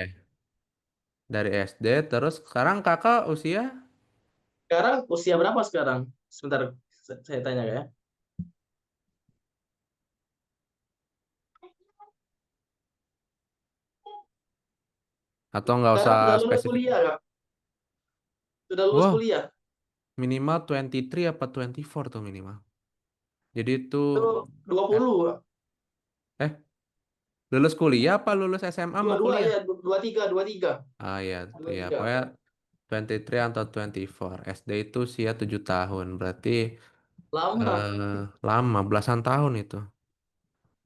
Dari SD terus sekarang kakak usia? Sekarang usia berapa sekarang? Sebentar saya tanya Kak ya. Atau nggak usah Sekarang sudah lulus spesifik? kuliah Kak. Sudah lulus Wow, kuliah. minimal 23 apa 24 tuh minimal. Jadi itu Itu eh, 20 Kak. eh, lulus kuliah apa lulus SMA mau Dua-dua kuliah? ya, 23, 23. Ah ya, ya 23. pokoknya 23 atau 24. SD itu usia 7 tahun. Berarti Lama. lama, belasan tahun itu.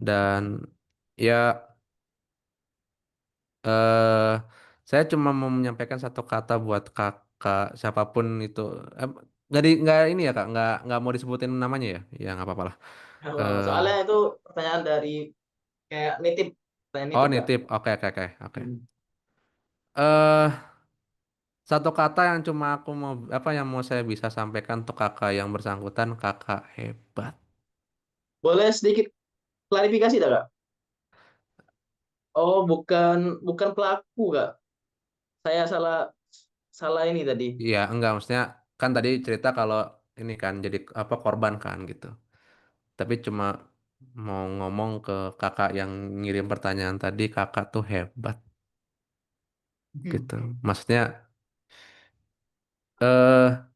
Dan ya eh saya cuma mau menyampaikan satu kata buat kakak siapapun itu. Eh, nggak ini ya kak, nggak mau disebutin namanya ya, ya nggak apa-apa lah. Eh, Soalnya itu pertanyaan dari kayak nitip, pertanyaan oh nitip Kak. nitip, oke oke oke oke. Hmm. Eh satu kata yang cuma aku mau apa yang mau saya bisa sampaikan untuk kakak yang bersangkutan, kakak hebat. Boleh sedikit klarifikasi tak Kak? Oh, bukan bukan pelaku Kak. Saya salah salah ini tadi. Iya enggak maksudnya kan tadi cerita kalau ini kan jadi apa korban kan gitu. Tapi cuma mau ngomong ke kakak yang ngirim pertanyaan tadi, kakak tuh hebat gitu. Maksudnya eh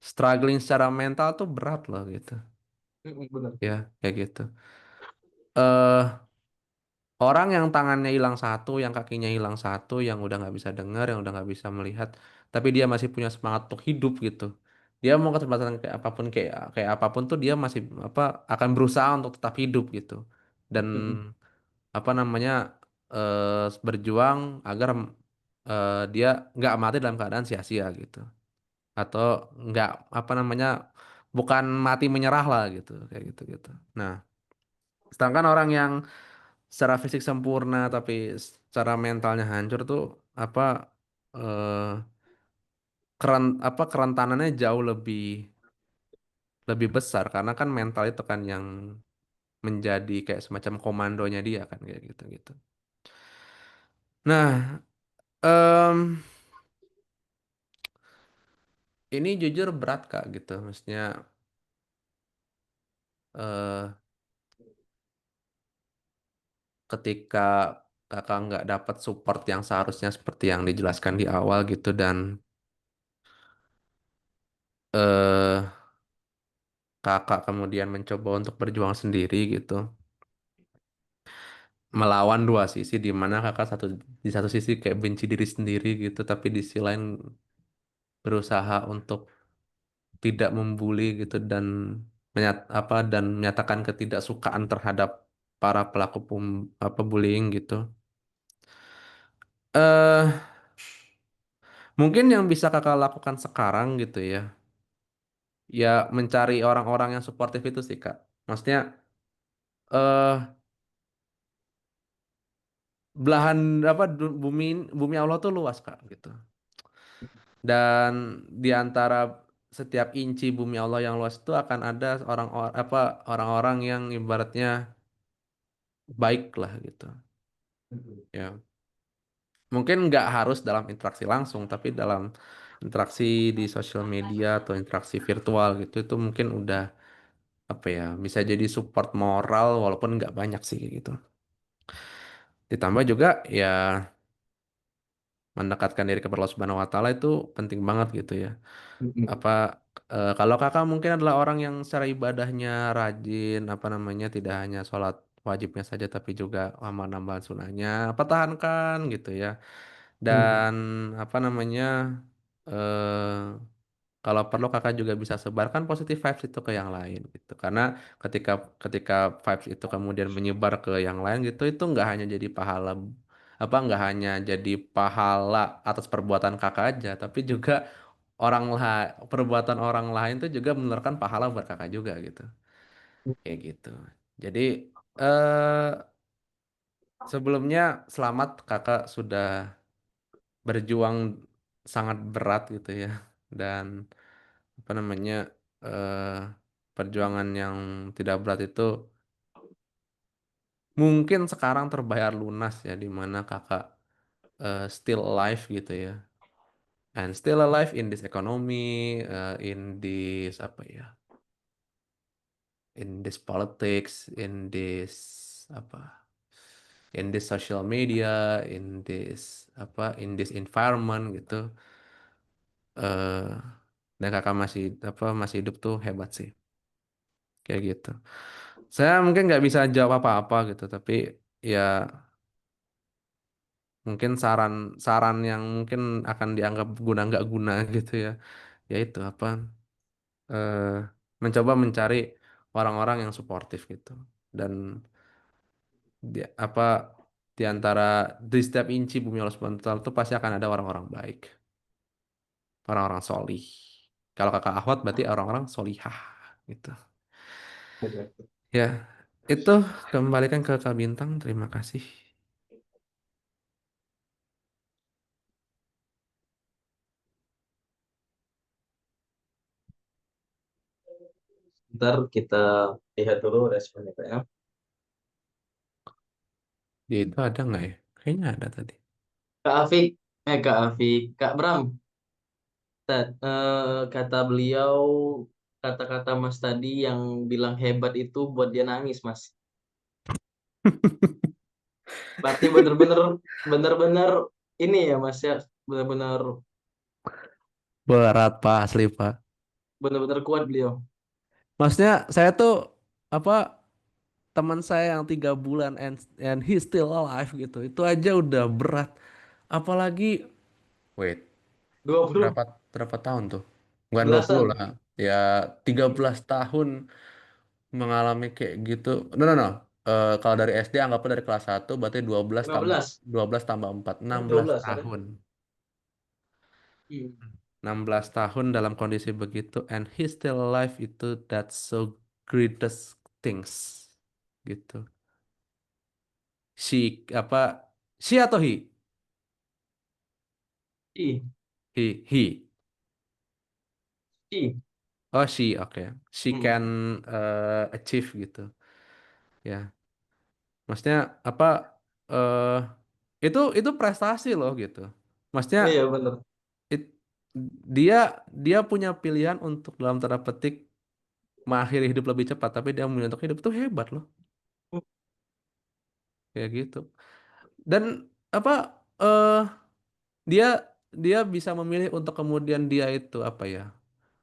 struggling secara mental tuh berat loh gitu. Benar. Ya, kayak gitu. Eh orang yang tangannya hilang satu, yang kakinya hilang satu, yang udah nggak bisa dengar, yang udah nggak bisa melihat, tapi dia masih punya semangat untuk hidup gitu. Dia mau keterbatasan kayak apapun tuh dia masih apa akan berusaha untuk tetap hidup gitu. Dan apa namanya berjuang agar dia nggak mati dalam keadaan sia-sia gitu atau nggak apa namanya bukan mati menyerah lah gitu kayak gitu gitu. Nah, sedangkan orang yang secara fisik sempurna tapi secara mentalnya hancur tuh apa eh, kerentanannya jauh lebih besar karena kan mental itu kan yang menjadi kayak semacam komandonya dia kan kayak gitu gitu. Nah, em, ini jujur berat Kak gitu. Maksudnya eh ketika kakak nggak dapat support yang seharusnya seperti yang dijelaskan di awal gitu dan eh kakak kemudian mencoba untuk berjuang sendiri gitu. Melawan dua sisi di mana kakak di satu sisi kayak benci diri sendiri gitu tapi di sisi lain berusaha untuk tidak membuli gitu dan dan menyatakan ketidaksukaan terhadap para pelaku apa bullying gitu. eh Mungkin yang bisa kakak lakukan sekarang gitu ya, ya mencari orang-orang yang suportif itu sih kak. Maksudnya eh belahan apa bumi bumi Allah tuh luas kak gitu. Dan di antara setiap inci bumi Allah yang luas itu akan ada orang-orang yang ibaratnya baik lah gitu. Ya, mungkin nggak harus dalam interaksi langsung, tapi dalam interaksi di sosial media atau interaksi virtual gitu itu mungkin udah apa ya bisa jadi support moral walaupun nggak banyak sih gitu. Ditambah juga ya mendekatkan diri kepada Allah Subhanahu Wa Taala itu penting banget gitu ya. Apa kalau kakak mungkin adalah orang yang secara ibadahnya rajin apa namanya tidak hanya sholat wajibnya saja tapi juga amal tambahan sunahnya pertahankan gitu ya. Dan apa namanya eh kalau perlu kakak juga bisa sebarkan positif vibes itu ke yang lain gitu. Karena ketika ketika vibes itu kemudian menyebar ke yang lain gitu, itu nggak hanya jadi pahala nggak hanya jadi pahala atas perbuatan kakak aja, tapi juga perbuatan orang lain itu juga menularkan pahala buat kakak juga gitu. Kayak gitu. Jadi eh Sebelumnya selamat kakak sudah berjuang sangat berat gitu ya. Dan apa namanya eh, perjuangan yang tidak berat itu mungkin sekarang terbayar lunas ya di mana kakak still alive gitu ya. And still alive in this economy, in this apa ya, in this politics, in this apa, in this social media, in this apa, in this environment gitu. eh dan kakak masih hidup tuh hebat sih, kayak gitu. Saya mungkin nggak bisa jawab apa-apa gitu, tapi ya mungkin saran yang mungkin akan dianggap guna nggak guna gitu ya, yaitu apa, eh, mencoba mencari orang-orang yang suportif gitu. Dan apa, di antara di setiap inci bumi Allah Subhanahu wa Ta'ala itu pasti akan ada orang-orang baik, orang-orang solih. Kalau kakak Ahwat berarti orang-orang solihah gitu. Ya, itu kembalikan ke Kak Bintang. Terima kasih. Ntar kita lihat dulu responnya Pak ya. Dia itu ada nggak ya? Kayaknya ada tadi. Kak Afik, Kak Bram, kata beliau, kata-kata Mas tadi yang bilang hebat itu buat dia nangis, Mas. Berarti bener-bener ini ya, Mas ya, bener-bener Berat Pak, asli Pak. bener-bener kuat beliau. Maksudnya saya tuh apa, teman saya yang 3 bulan and he still alive gitu. Itu aja udah berat. Apalagi wait, 20 berapa berapa tahun tuh? Bukan 20 belasan, lah. Ya 13 tahun mengalami kayak gitu. No, no, no. Kalau dari SD anggapnya dari kelas 1 berarti 15, 12 tambah 4 dua 16 belas ada. tahun. Hmm. 16 tahun dalam kondisi begitu and he still alive, itu that's so greatest things gitu. Apa, she atau he? Ih, He. ih. Oh, she, oke. She Hmm. can achieve gitu. Ya, maksudnya apa, eh itu prestasi loh gitu. Maksudnya Iya bener. it- dia dia punya pilihan untuk dalam tanda petik mengakhiri hidup lebih cepat, tapi dia memilih untuk hidup, itu hebat loh, kayak gitu. Dan apa, eh dia dia bisa memilih untuk kemudian dia itu apa ya,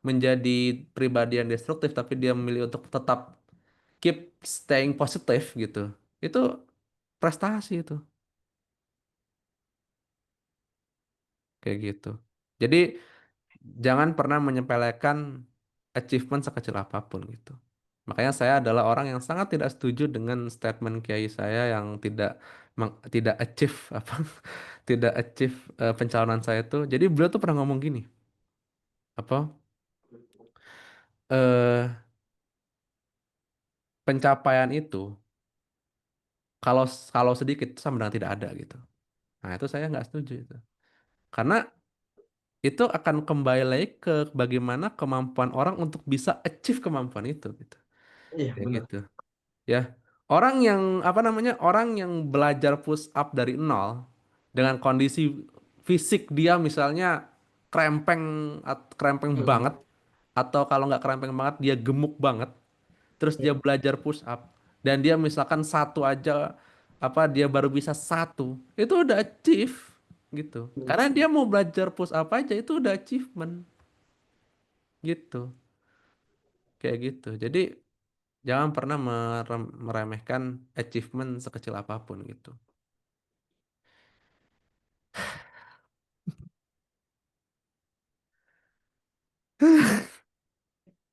menjadi pribadi yang destruktif, tapi dia memilih untuk tetap keep staying positif gitu. Itu prestasi itu, kayak gitu. Jadi jangan pernah menyepelekan achievement sekecil apapun gitu. Makanya saya adalah orang yang sangat tidak setuju dengan statement kiai saya yang tidak achieve apa, tidak achieve pencalonan saya itu. Jadi beliau tuh pernah ngomong gini, apa, eh pencapaian itu kalau kalau sedikit itu sama dengan tidak ada gitu. Nah, itu saya nggak setuju itu. Karena itu akan kembali lagi ke bagaimana kemampuan orang untuk bisa achieve kemampuan itu gitu. Iya Kayak bener. gitu. Ya, orang yang apa namanya, orang yang belajar push up dari nol dengan kondisi fisik dia misalnya krempeng, krempeng Hmm. banget, atau kalau nggak krempeng banget dia gemuk banget, terus dia belajar push up dan dia misalkan satu aja, apa, dia baru bisa satu, itu udah achieve gitu, karena dia mau belajar push up aja itu udah achievement gitu, kayak gitu. Jadi jangan pernah meremehkan achievement sekecil apapun gitu.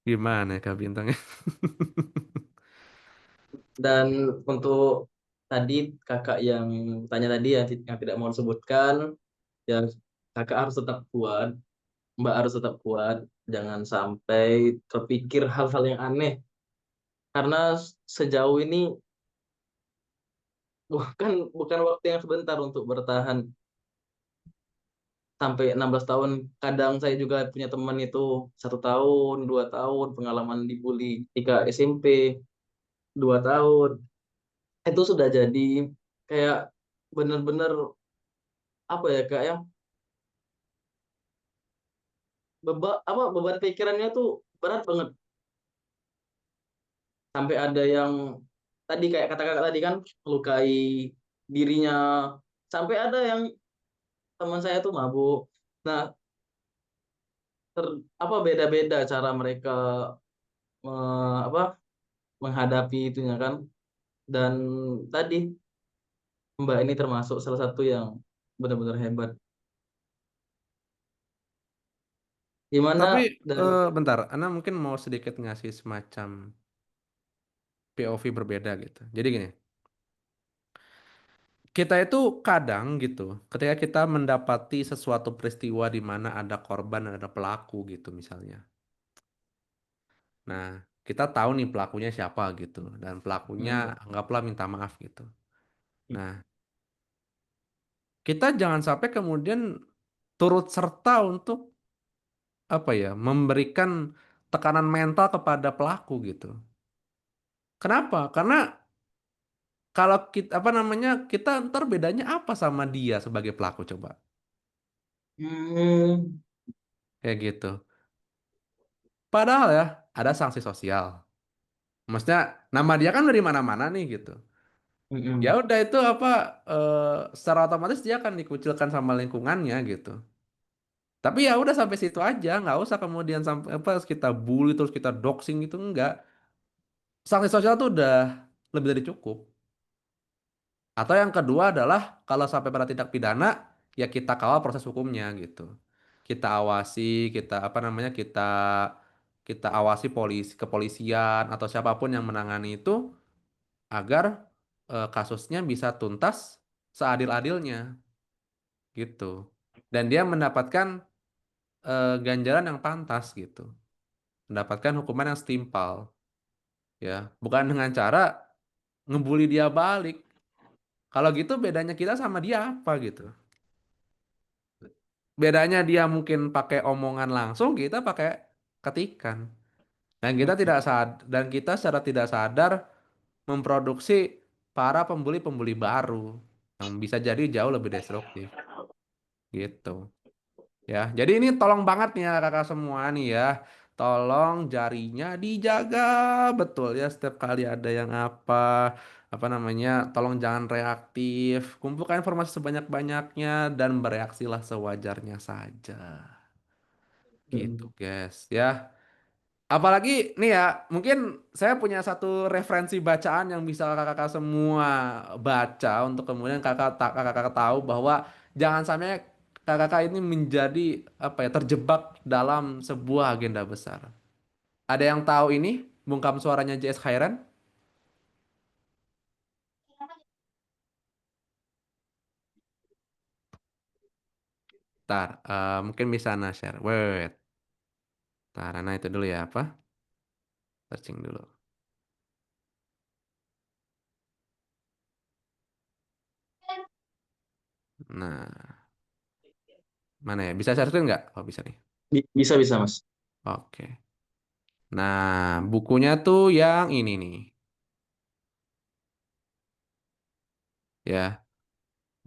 Gimana ya Kak Bintangnya? Dan untuk tadi kakak yang tanya tadi yang tidak mau disebutkan, ya kakak harus tetap kuat, mbak harus tetap kuat, jangan sampai terpikir hal-hal yang aneh. Karena sejauh ini bukan waktu yang sebentar untuk bertahan sampai 16 tahun. Kadang saya juga punya teman itu 1 tahun, 2 tahun pengalaman dibully ketika SMP, 2 tahun. Itu sudah jadi kayak bener-bener apa ya kak ya, beban pikirannya tuh berat banget. Sampai ada yang tadi kayak kata kakak tadi kan melukai dirinya. Sampai ada yang teman saya tuh mabuk. Nah, beda-beda cara mereka apa menghadapi itunya kan. Dan tadi Mbak ini termasuk salah satu yang benar-benar hebat. Tapi Gimana dari bentar, Ana mungkin mau sedikit ngasih semacam POV berbeda gitu. Jadi gini, kita itu kadang gitu, ketika kita mendapati sesuatu peristiwa di mana ada korban dan ada pelaku gitu misalnya. Nah, kita tahu nih pelakunya siapa gitu, dan pelakunya Hmm. anggaplah minta maaf gitu. Nah, kita jangan sampai kemudian turut serta untuk apa ya, memberikan tekanan mental kepada pelaku gitu. Kenapa? Karena kalau kita apa namanya, kita ntar bedanya apa sama dia sebagai pelaku coba? Hmm. Kayak gitu. Padahal ya ada sanksi sosial. Maksudnya nama dia kan dari mana-mana nih gitu. Ya Hmm. udah itu apa, eh, secara otomatis dia akan dikucilkan sama lingkungannya gitu. Tapi ya udah sampai situ aja, nggak usah kemudian sampai apa kita bully terus kita doxing gitu enggak. Sanksi sosial tuh udah lebih dari cukup. Atau yang kedua adalah kalau sampai pada tindak pidana, ya kita kawal proses hukumnya gitu. Kita awasi, kita apa namanya, kita kita awasi polisi, kepolisian atau siapapun yang menangani itu agar kasusnya bisa tuntas seadil-adilnya gitu. Dan dia mendapatkan ganjaran yang pantas gitu. Mendapatkan hukuman yang setimpal ya. Bukan dengan cara ngebully dia balik. Kalau gitu bedanya kita sama dia apa gitu. Bedanya dia mungkin pakai omongan langsung, kita pakai ketikan. Dan kita tidak dan kita secara tidak sadar memproduksi para pembuli-pembuli baru yang bisa jadi jauh lebih destruktif gitu. Ya, jadi ini tolong banget nih ya kakak semua nih ya. Tolong jarinya dijaga betul ya setiap kali ada yang apa namanya, tolong jangan reaktif. Kumpulkan informasi sebanyak-banyaknya dan bereaksilah sewajarnya saja. Gitu, Hmm. guys. Ya, apalagi nih ya, mungkin saya punya satu referensi bacaan yang bisa kakak-kakak semua baca untuk kemudian kakak-kakak tahu bahwa jangan sampai kakak-kakak ini menjadi apa ya, terjebak dalam sebuah agenda besar. Ada yang tahu ini bungkam suaranya JS Khairan? Ntar, mungkin bisa share. Wait, ntar, nah itu dulu ya apa? Searching dulu. Nah, mana ya? Bisa share screen nggak? Oh bisa nih. Bisa bisa Mas. Oke. Nah, bukunya tuh yang ini nih. Ya,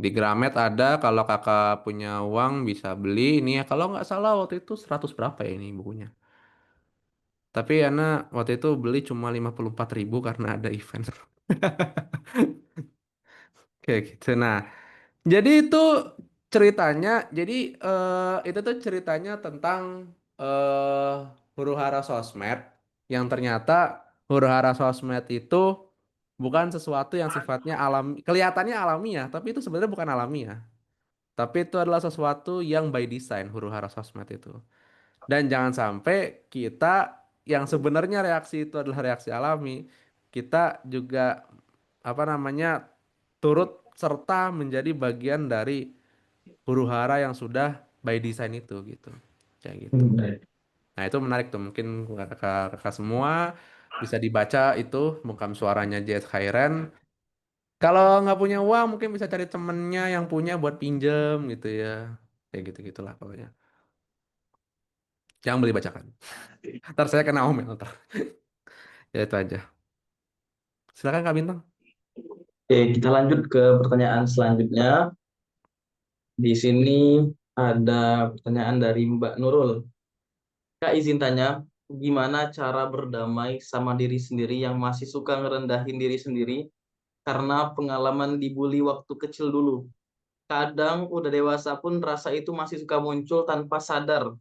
di Gramet ada, kalau kakak punya uang bisa beli. Ini ya, kalau nggak salah waktu itu 100 berapa ya ini bukunya. Tapi Ana waktu itu beli cuma 54.000 karena ada event. Kayak gitu. Nah, jadi itu ceritanya, jadi itu tuh ceritanya tentang eh huru-hara sosmed yang ternyata huru-hara sosmed itu bukan sesuatu yang sifatnya kelihatannya alamiah, tapi itu sebenarnya bukan alamiah. Tapi itu adalah sesuatu yang by design huru-hara sosmed itu. Dan jangan sampai kita yang sebenarnya reaksi itu adalah reaksi alami, kita juga apa namanya turut serta menjadi bagian dari huru-hara yang sudah by design itu gitu. Kayak gitu. Hmm. Nah, itu menarik tuh. Mungkin kakak-kakak semua bisa dibaca itu bungkam suaranya J.S. Khairan. Kalau nggak punya uang mungkin bisa cari temennya yang punya buat pinjem gitu ya. Kayak gitu-gitulah pokoknya. Jangan beli bacakan. Ntar saya kena omel ntar. Ya itu aja. Silakan Kak Bintang. Oke, kita lanjut ke pertanyaan selanjutnya. Di sini ada pertanyaan dari Mbak Nurul. Kak izin tanya, gimana cara berdamai sama diri sendiri yang masih suka ngerendahin diri sendiri karena pengalaman dibully waktu kecil dulu? Kadang udah dewasa pun rasa itu masih suka muncul tanpa sadar.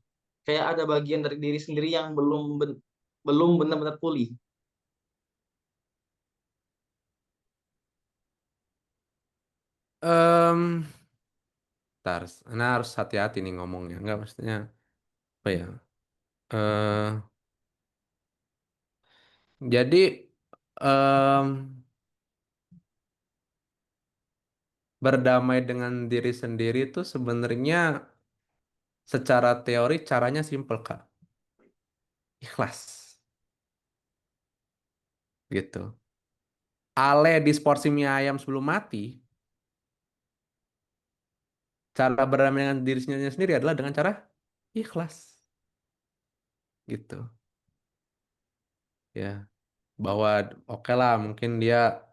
Kayak ada bagian dari diri sendiri yang belum benar-benar pulih. Em, Ntar, nah harus hati-hati nih ngomongnya. Enggak maksudnya apa ya? eh jadi em, berdamai dengan diri sendiri itu sebenarnya secara teori caranya simpel Kak. Ikhlas gitu. Ale di porsi mie ayam sebelum mati, cara berdamai dengan diri sendiri adalah dengan cara ikhlas gitu. Ya, bahwa oke lah mungkin dia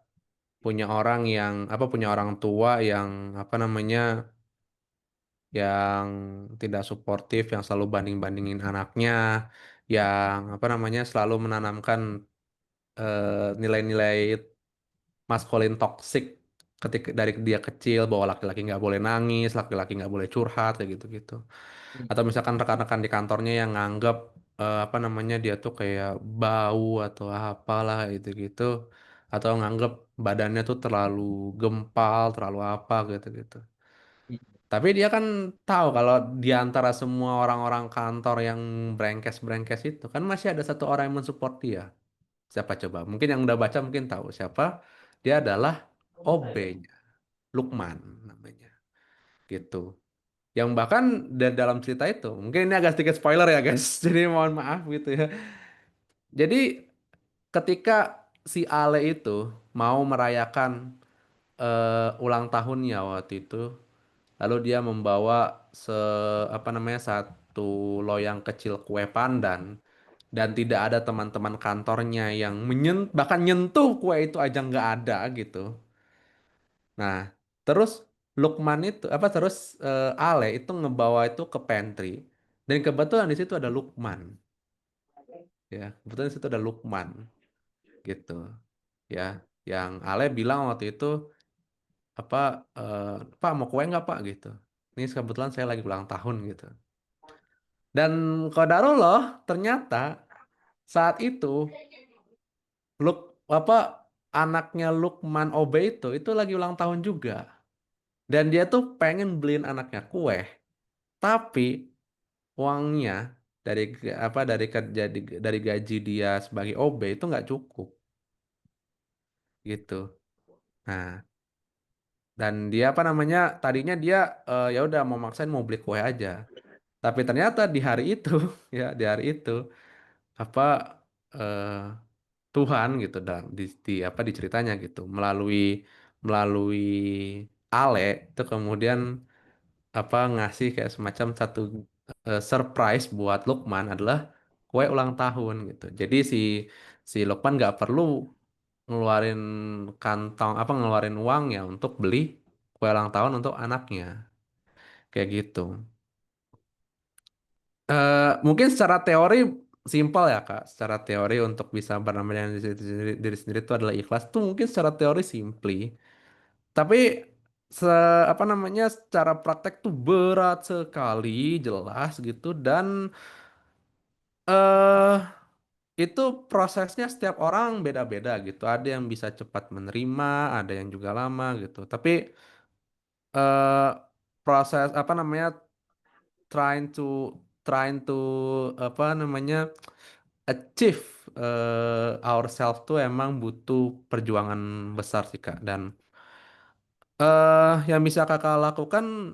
punya orang yang apa punya orang tua yang apa namanya yang tidak suportif, yang selalu banding-bandingin anaknya, yang apa namanya selalu menanamkan nilai-nilai maskulin toksik ketika dari dia kecil bahwa laki-laki nggak boleh nangis, laki-laki nggak boleh curhat kayak gitu-gitu. Atau misalkan rekan-rekan di kantornya yang nganggap apa namanya dia tuh kayak bau atau apalah gitu-gitu, atau nganggap badannya tuh terlalu gempal, terlalu apa gitu-gitu. Tapi dia kan tahu kalau di antara semua orang-orang kantor yang brengkes-brengkes itu kan masih ada satu orang yang mensupport dia. Siapa coba? Mungkin yang udah baca mungkin tahu siapa. Dia adalah OB-nya, Lukman namanya. Gitu. Yang bahkan dalam cerita itu, mungkin ini agak sedikit spoiler ya guys. Jadi mohon maaf gitu ya. Jadi ketika si Ale itu mau merayakan ulang tahunnya waktu itu, lalu dia membawa se apa namanya satu loyang kecil kue pandan dan tidak ada teman-teman kantornya yang bahkan nyentuh kue itu aja nggak ada gitu. Nah, terus Lukman itu apa terus Ale itu ngebawa itu ke pantry dan kebetulan di situ ada Lukman ya kebetulan di situ ada Lukman gitu ya yang Ale bilang waktu itu apa Pak mau kue nggak Pak gitu ini kebetulan saya lagi ulang tahun gitu dan qadarullah ternyata saat itu Luk apa anaknya Lukman Obe itu lagi ulang tahun juga dan dia tuh pengen beliin anaknya kue tapi uangnya apa dari gaji dia sebagai OB itu nggak cukup gitu. Nah, dan dia apa namanya? Tadinya dia ya udah mau maksain mau beli kue aja. Tapi ternyata di hari itu ya di hari itu apa eh, Tuhan gitu dan apa di ceritanya gitu melalui Ale itu kemudian apa ngasih kayak semacam satu surprise buat Lukman adalah kue ulang tahun gitu. Jadi si Lukman nggak perlu ngeluarin kantong apa ngeluarin uang ya untuk beli kue ulang tahun untuk anaknya kayak gitu. Mungkin secara teori simpel ya Kak. Secara teori untuk bisa bernama dengan diri sendiri itu adalah ikhlas. Itu mungkin secara teori simply. Tapi se apa namanya secara praktek tuh berat sekali, jelas gitu dan eh itu prosesnya setiap orang beda-beda gitu. Ada yang bisa cepat menerima, ada yang juga lama gitu. Tapi eh proses apa namanya trying to trying to apa namanya achieve ourselves tuh emang butuh perjuangan besar sih Kak dan yang bisa kakak lakukan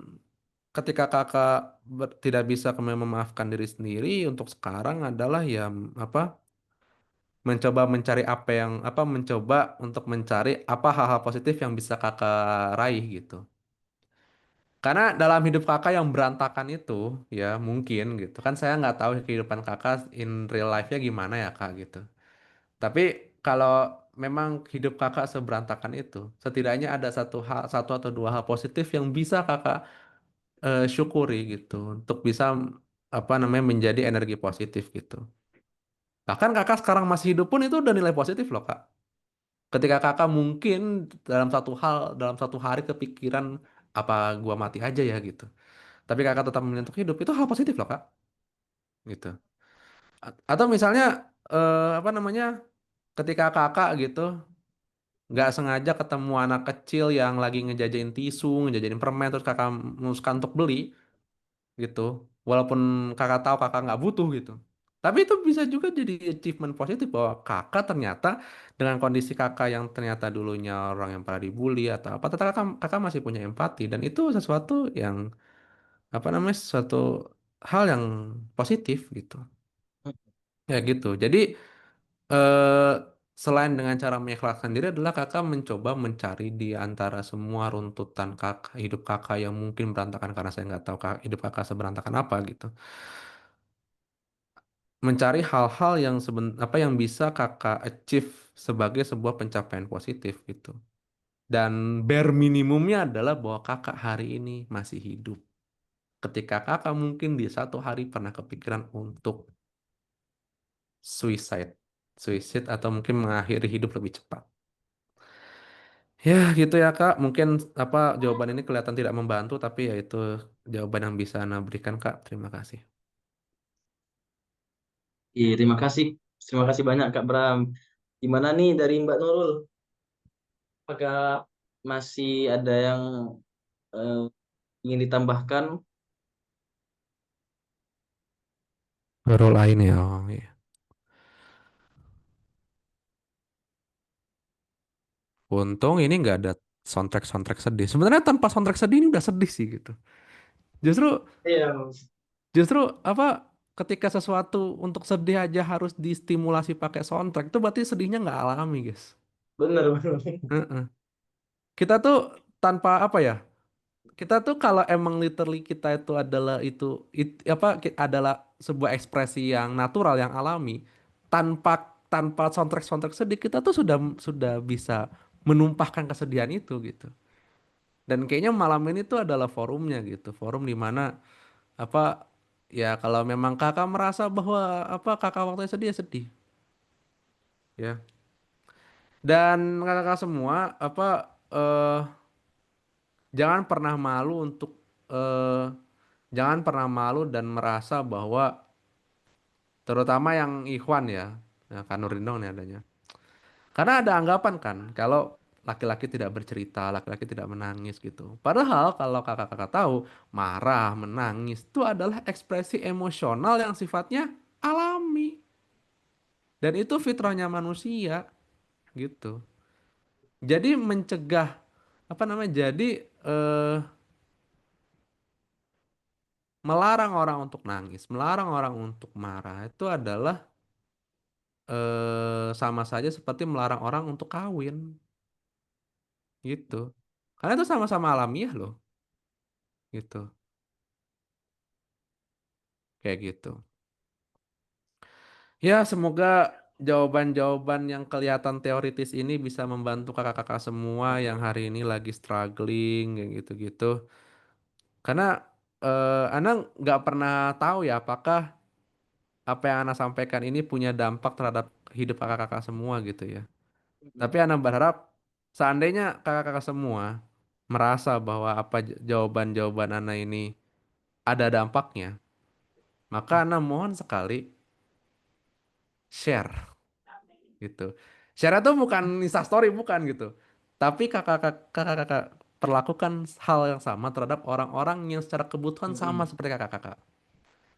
ketika kakak tidak bisa memaafkan diri sendiri untuk sekarang adalah ya apa mencoba mencari apa yang apa mencoba untuk mencari apa hal-hal positif yang bisa kakak raih gitu. Karena dalam hidup kakak yang berantakan itu, ya mungkin gitu kan saya nggak tahu kehidupan kakak in real life-nya gimana ya kak gitu. Tapi kalau memang hidup kakak seberantakan itu, setidaknya ada satu atau dua hal positif yang bisa kakak syukuri gitu, untuk bisa apa namanya menjadi energi positif gitu. Bahkan kakak sekarang masih hidup pun itu udah nilai positif loh kak. Ketika kakak mungkin dalam satu hari kepikiran apa gua mati aja ya gitu. Tapi kakak tetap memilih untuk hidup, itu hal positif loh kak, gitu. Atau misalnya apa namanya, ketika kakak gitu nggak sengaja ketemu anak kecil yang lagi ngejajain tisu, ngejajain permen, terus kakak memutuskan untuk beli, gitu. Walaupun kakak tahu kakak nggak butuh gitu. Tapi itu bisa juga jadi achievement positif bahwa kakak ternyata dengan kondisi kakak yang ternyata dulunya orang yang pernah dibully atau apa, ternyata kakak masih punya empati dan itu sesuatu yang apa namanya, sesuatu hal yang positif gitu. Ya gitu. Jadi eh, selain dengan cara mengikhlaskan diri adalah kakak mencoba mencari di antara semua runtutan kakak, hidup kakak yang mungkin berantakan karena saya nggak tahu hidup kakak seberantakan apa gitu. Mencari hal-hal yang apa yang bisa kakak achieve sebagai sebuah pencapaian positif gitu. Dan bare minimumnya adalah bahwa kakak hari ini masih hidup. Ketika kakak mungkin di satu hari pernah kepikiran untuk suicide, suicide atau mungkin mengakhiri hidup lebih cepat. Ya gitu ya Kak, mungkin apa jawaban ini kelihatan tidak membantu tapi ya itu jawaban yang bisa Anda berikan Kak. Terima kasih. Iya, terima kasih banyak Kak Bram. Gimana nih dari Mbak Nurul? Apakah masih ada yang eh, ingin ditambahkan? Baru lain ya. Oh, iya. Untung ini nggak ada soundtrack sedih. Sebenarnya tanpa soundtrack sedih ini udah sedih sih gitu. Justru Iya, justru apa ketika sesuatu untuk sedih aja harus distimulasi pakai soundtrack itu berarti sedihnya nggak alami guys. bener bener. Heeh. Kita tuh tanpa apa ya? Kita tuh kalau emang literally kita itu adalah apa adalah sebuah ekspresi yang natural yang alami tanpa tanpa soundtrack soundtrack sedih kita tuh sudah bisa menumpahkan kesedihan itu gitu. Dan kayaknya malam ini tuh adalah forumnya gitu, forum di mana apa ya kalau memang kakak merasa bahwa apa kakak waktunya sedih ya sedih ya. Dan kakak semua apa eh jangan pernah malu untuk eh jangan pernah malu dan merasa bahwa terutama yang Ikhwan ya, ya kan Nurdin dong nih adanya. Karena ada anggapan kan kalau laki-laki tidak bercerita, laki-laki tidak menangis gitu. Padahal kalau kakak-kakak tahu, marah, menangis itu adalah ekspresi emosional yang sifatnya alami dan itu fitrahnya manusia gitu. Jadi mencegah apa namanya? Jadi eh, melarang orang untuk nangis, melarang orang untuk marah itu adalah sama saja seperti melarang orang untuk kawin gitu. Karena itu sama-sama alamiah loh, gitu. Kayak gitu. Ya, semoga jawaban-jawaban yang kelihatan teoritis ini bisa membantu kakak-kakak semua yang hari ini lagi struggling kayak gitu-gitu. Karena Anda nggak pernah tahu ya apakah apa yang Anda sampaikan ini punya dampak terhadap hidup kakak-kakak semua gitu ya. Tapi Anda berharap seandainya kakak-kakak semua merasa bahwa apa jawaban-jawaban Anda ini ada dampaknya, maka Anda mohon sekali share gitu. Share itu bukan Instastory bukan gitu. Tapi kakak-kakak perlakukan hal yang sama terhadap orang-orang yang secara kebutuhan sama seperti kakak-kakak.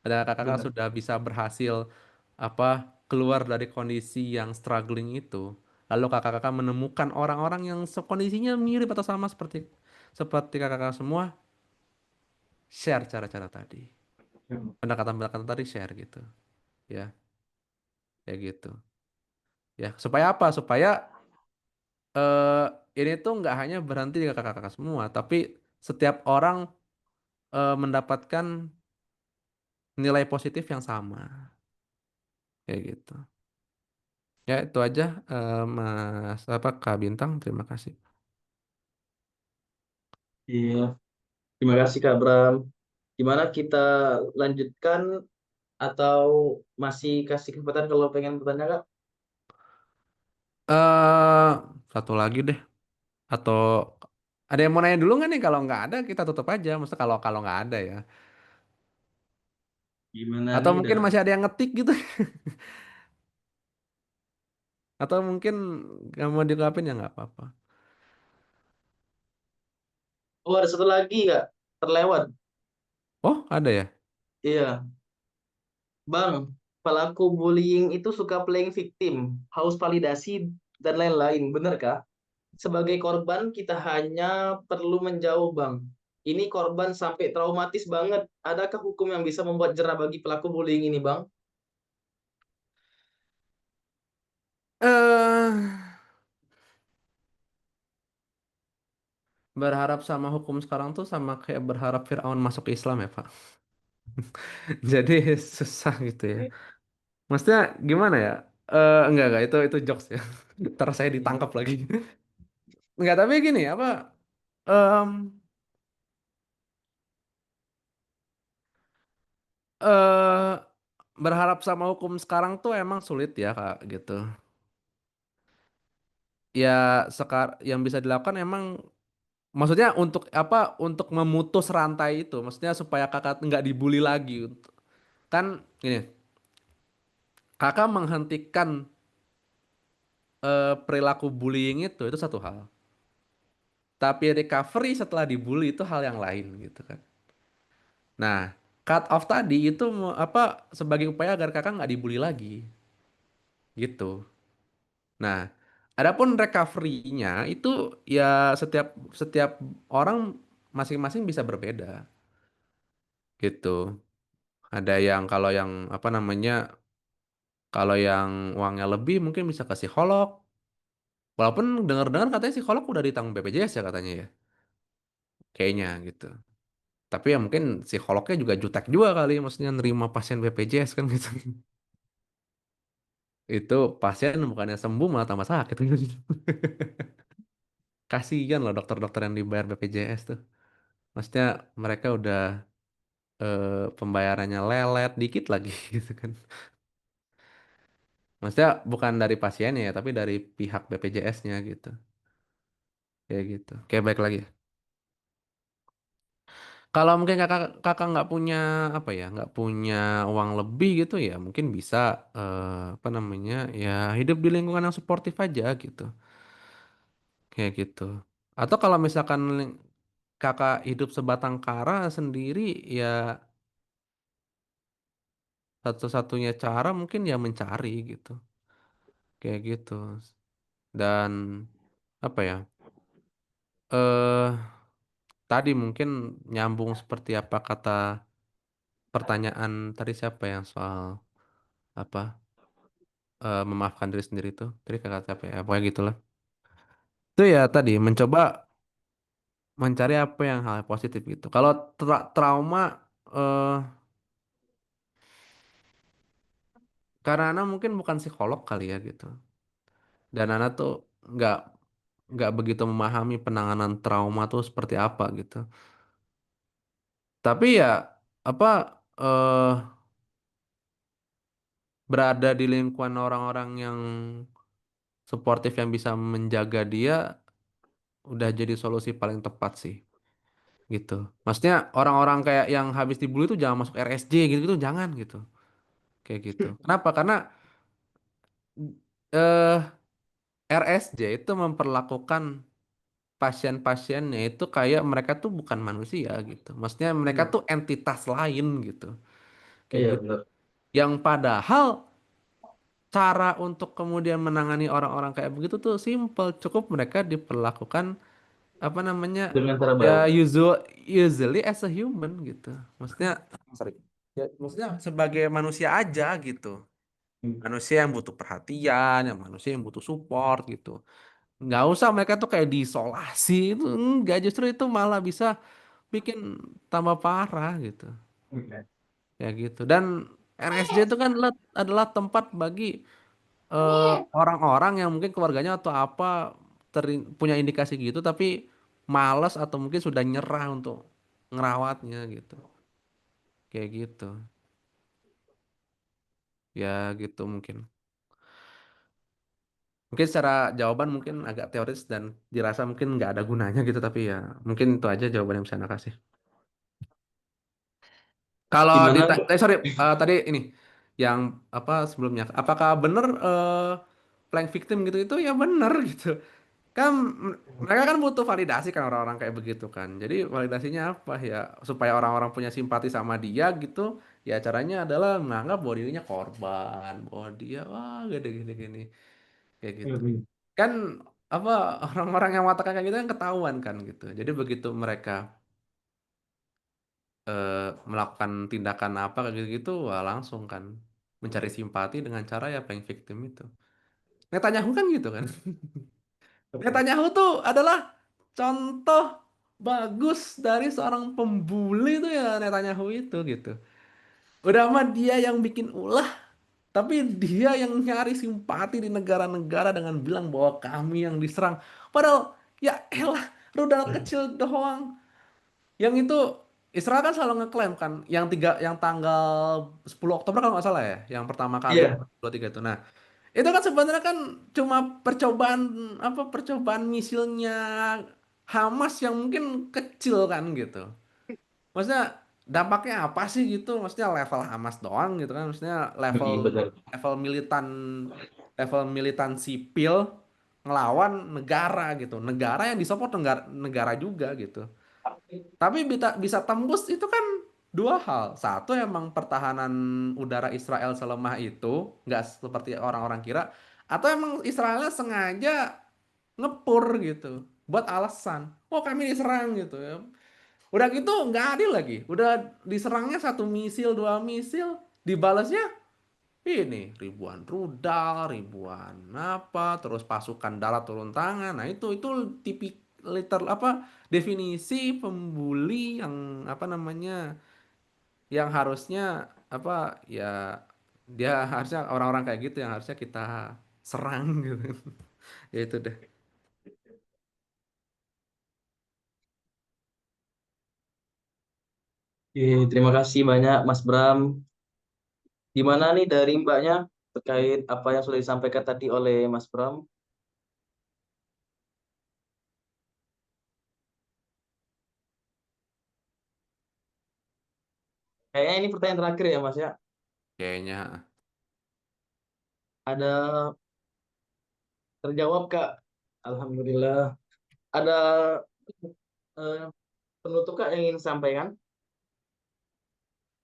Ada kakak-kakak Benar. sudah bisa berhasil apa keluar dari kondisi yang struggling itu. Lalu kakak-kakak menemukan orang-orang yang kondisinya mirip atau sama seperti seperti kakak-kakak semua, share cara-cara tadi. Pendekatan-pendekatan tadi share gitu. Ya, ya gitu. Ya, supaya apa? Supaya eh, ini tuh nggak hanya berhenti di kakak-kakak semua, tapi setiap orang mendapatkan nilai positif yang sama, kayak gitu. Ya, itu aja, Mas apa Kak Bintang. Terima kasih. Iya, terima kasih Kak Bram. Gimana kita lanjutkan atau masih kasih kesempatan kalau pengen bertanya Kak? eh Satu lagi deh. Atau ada yang mau nanya dulu nggak nih? Kalau nggak ada, kita tutup aja. Maksudnya kalau kalau nggak ada ya. Gimana Atau nih mungkin dah? masih ada yang ngetik gitu. Atau mungkin nggak mau diungkapin ya nggak apa-apa. Oh, ada satu lagi Kak, terlewat. Oh, ada ya? Iya, Bang, pelaku bullying itu suka playing victim, haus validasi, dan lain-lain. Bener Kak? Sebagai korban, kita hanya perlu menjauh, Bang. Ini korban sampai traumatis banget. Adakah hukum yang bisa membuat jera bagi pelaku bullying ini, Bang? eh Berharap sama hukum sekarang tuh sama kayak berharap Firaun masuk Islam ya, Pak. Jadi susah gitu ya. Maksudnya gimana ya? Enggak, itu jokes ya. Ntar saya ditangkap lagi. Enggak, tapi gini apa? em, eh Berharap sama hukum sekarang tuh emang sulit ya, Kak, gitu. Ya, yang bisa dilakukan emang maksudnya untuk apa? Untuk memutus rantai itu, maksudnya supaya kakak nggak dibully lagi. Kan gini, kakak menghentikan perilaku bullying itu satu hal. Tapi recovery setelah dibully itu hal yang lain gitu kan. Nah, cut off tadi itu apa sebagai upaya agar kakak nggak dibully lagi gitu. Nah, adapun recovery-nya itu ya setiap setiap orang masing-masing bisa berbeda gitu. Ada yang kalau yang apa namanya kalau yang uangnya lebih mungkin bisa ke psikolog. Walaupun dengar-dengar katanya psikolog udah ditanggung BPJS ya katanya ya. Kayaknya gitu. Tapi ya mungkin psikolognya juga jutek juga kali, maksudnya nerima pasien BPJS kan gitu. Itu pasien bukannya sembuh malah tambah sakit. Kasihan loh dokter-dokter yang dibayar BPJS tuh. Maksudnya mereka udah pembayarannya lelet dikit lagi gitu kan. Maksudnya bukan dari pasiennya ya, tapi dari pihak BPJS-nya gitu. Kayak gitu. Kayak baik lagi. Kalau mungkin kakak kakak nggak punya apa ya, nggak punya uang lebih gitu ya, mungkin bisa apa namanya ya hidup di lingkungan yang suportif aja gitu, kayak gitu. Atau kalau misalkan kakak hidup sebatang kara sendiri, ya satu-satunya cara mungkin ya mencari gitu, kayak gitu. Dan apa ya, eh tadi mungkin nyambung seperti apa kata pertanyaan tadi siapa yang soal apa memaafkan diri sendiri itu. Tadi kakak siapa ya? Pokoknya gitulah. Itu ya tadi mencoba mencari apa yang hal positif gitu. Kalau trauma eh karena Ana mungkin bukan psikolog kali ya gitu. Dan Ana tuh nggak nggak begitu memahami penanganan trauma tuh seperti apa gitu. Tapi ya apa eh berada di lingkungan orang-orang yang suportif yang bisa menjaga dia udah jadi solusi paling tepat sih gitu. Maksudnya orang-orang kayak yang habis dibully itu jangan masuk RSJ gitu-gitu jangan gitu. Kayak gitu. Kenapa? Karena eh RSJ itu memperlakukan pasien-pasiennya itu kayak mereka tuh bukan manusia gitu. Maksudnya mereka Hmm. tuh entitas lain gitu. Kayak Iya, gitu. benar. Yang padahal cara untuk kemudian menangani orang-orang kayak begitu tuh simple, cukup mereka diperlakukan apa namanya Dengan cara ya baik. usually as a human gitu. Maksudnya sorry. Ya, maksudnya sebagai manusia aja gitu. manusia yang butuh perhatian, yang manusia yang butuh support gitu. Nggak usah mereka tuh kayak diisolasi itu enggak, justru itu malah bisa bikin tambah parah gitu. Ya gitu. Dan RSJ itu kan adalah tempat bagi eh, orang-orang yang mungkin keluarganya atau apa punya indikasi gitu tapi malas atau mungkin sudah nyerah untuk ngerawatnya gitu. Kayak gitu. Ya gitu mungkin. Mungkin secara jawaban mungkin agak teoris dan dirasa mungkin nggak ada gunanya gitu tapi ya mungkin itu aja jawaban yang bisa Anda kasih. Kalau Gimana? sorry, tadi ini yang apa sebelumnya, apakah benar playing victim gitu itu ya benar gitu. Kan mereka kan butuh validasi kan orang-orang kayak begitu kan. Jadi validasinya apa ya supaya orang-orang punya simpati sama dia gitu. Ya caranya adalah menganggap bahwa dirinya korban, bahwa dia wah gede-gede gini kayak gitu. Kan apa orang-orang yang mengatakan kayak gitu kan ketahuan kan gitu. Jadi begitu mereka eh, melakukan tindakan apa kayak gitu, wah langsung kan mencari simpati dengan cara ya playing victim itu. Netanyahu kan gitu kan. Netanyahu tuh adalah contoh bagus dari seorang pembuli itu ya Netanyahu itu gitu. Udah mah dia yang bikin ulah, tapi dia yang nyari simpati di negara-negara dengan bilang bahwa kami yang diserang. Padahal ya elah, rudal kecil doang. Yang itu Israel kan selalu ngeklaim kan yang tanggal 10 Oktober kalau nggak salah ya, yang pertama kali Iya, 23 itu. Nah, itu kan sebenarnya kan cuma percobaan percobaan misilnya Hamas yang mungkin kecil kan gitu. Maksudnya dampaknya apa sih gitu? Maksudnya level Hamas doang gitu kan. Maksudnya level benar. level militan level militan sipil ngelawan negara gitu. Negara yang disupport negara negara juga gitu. Tapi bisa tembus itu kan dua hal. Satu emang pertahanan udara Israel selemah itu, nggak seperti orang-orang kira. Atau emang Israelnya sengaja ngepur gitu, buat alasan. Oh kami diserang gitu ya. Udah gitu nggak adil lagi. Udah diserangnya satu misil, dua misil, dibalasnya ini ribuan rudal, ribuan apa, terus pasukan darat turun tangan. Nah, itu tipik liter apa definisi pembuli yang apa namanya yang harusnya apa ya dia harusnya orang-orang kayak gitu yang harusnya kita serang gitu. Ya itu deh. Oke, terima kasih banyak Mas Bram. Gimana nih dari Mbaknya terkait apa yang sudah disampaikan tadi oleh Mas Bram? Kayaknya ini pertanyaan terakhir ya Mas ya. Kayaknya Ada terjawab Kak. Alhamdulillah. Ada eh, penutup Kak yang ingin sampaikan?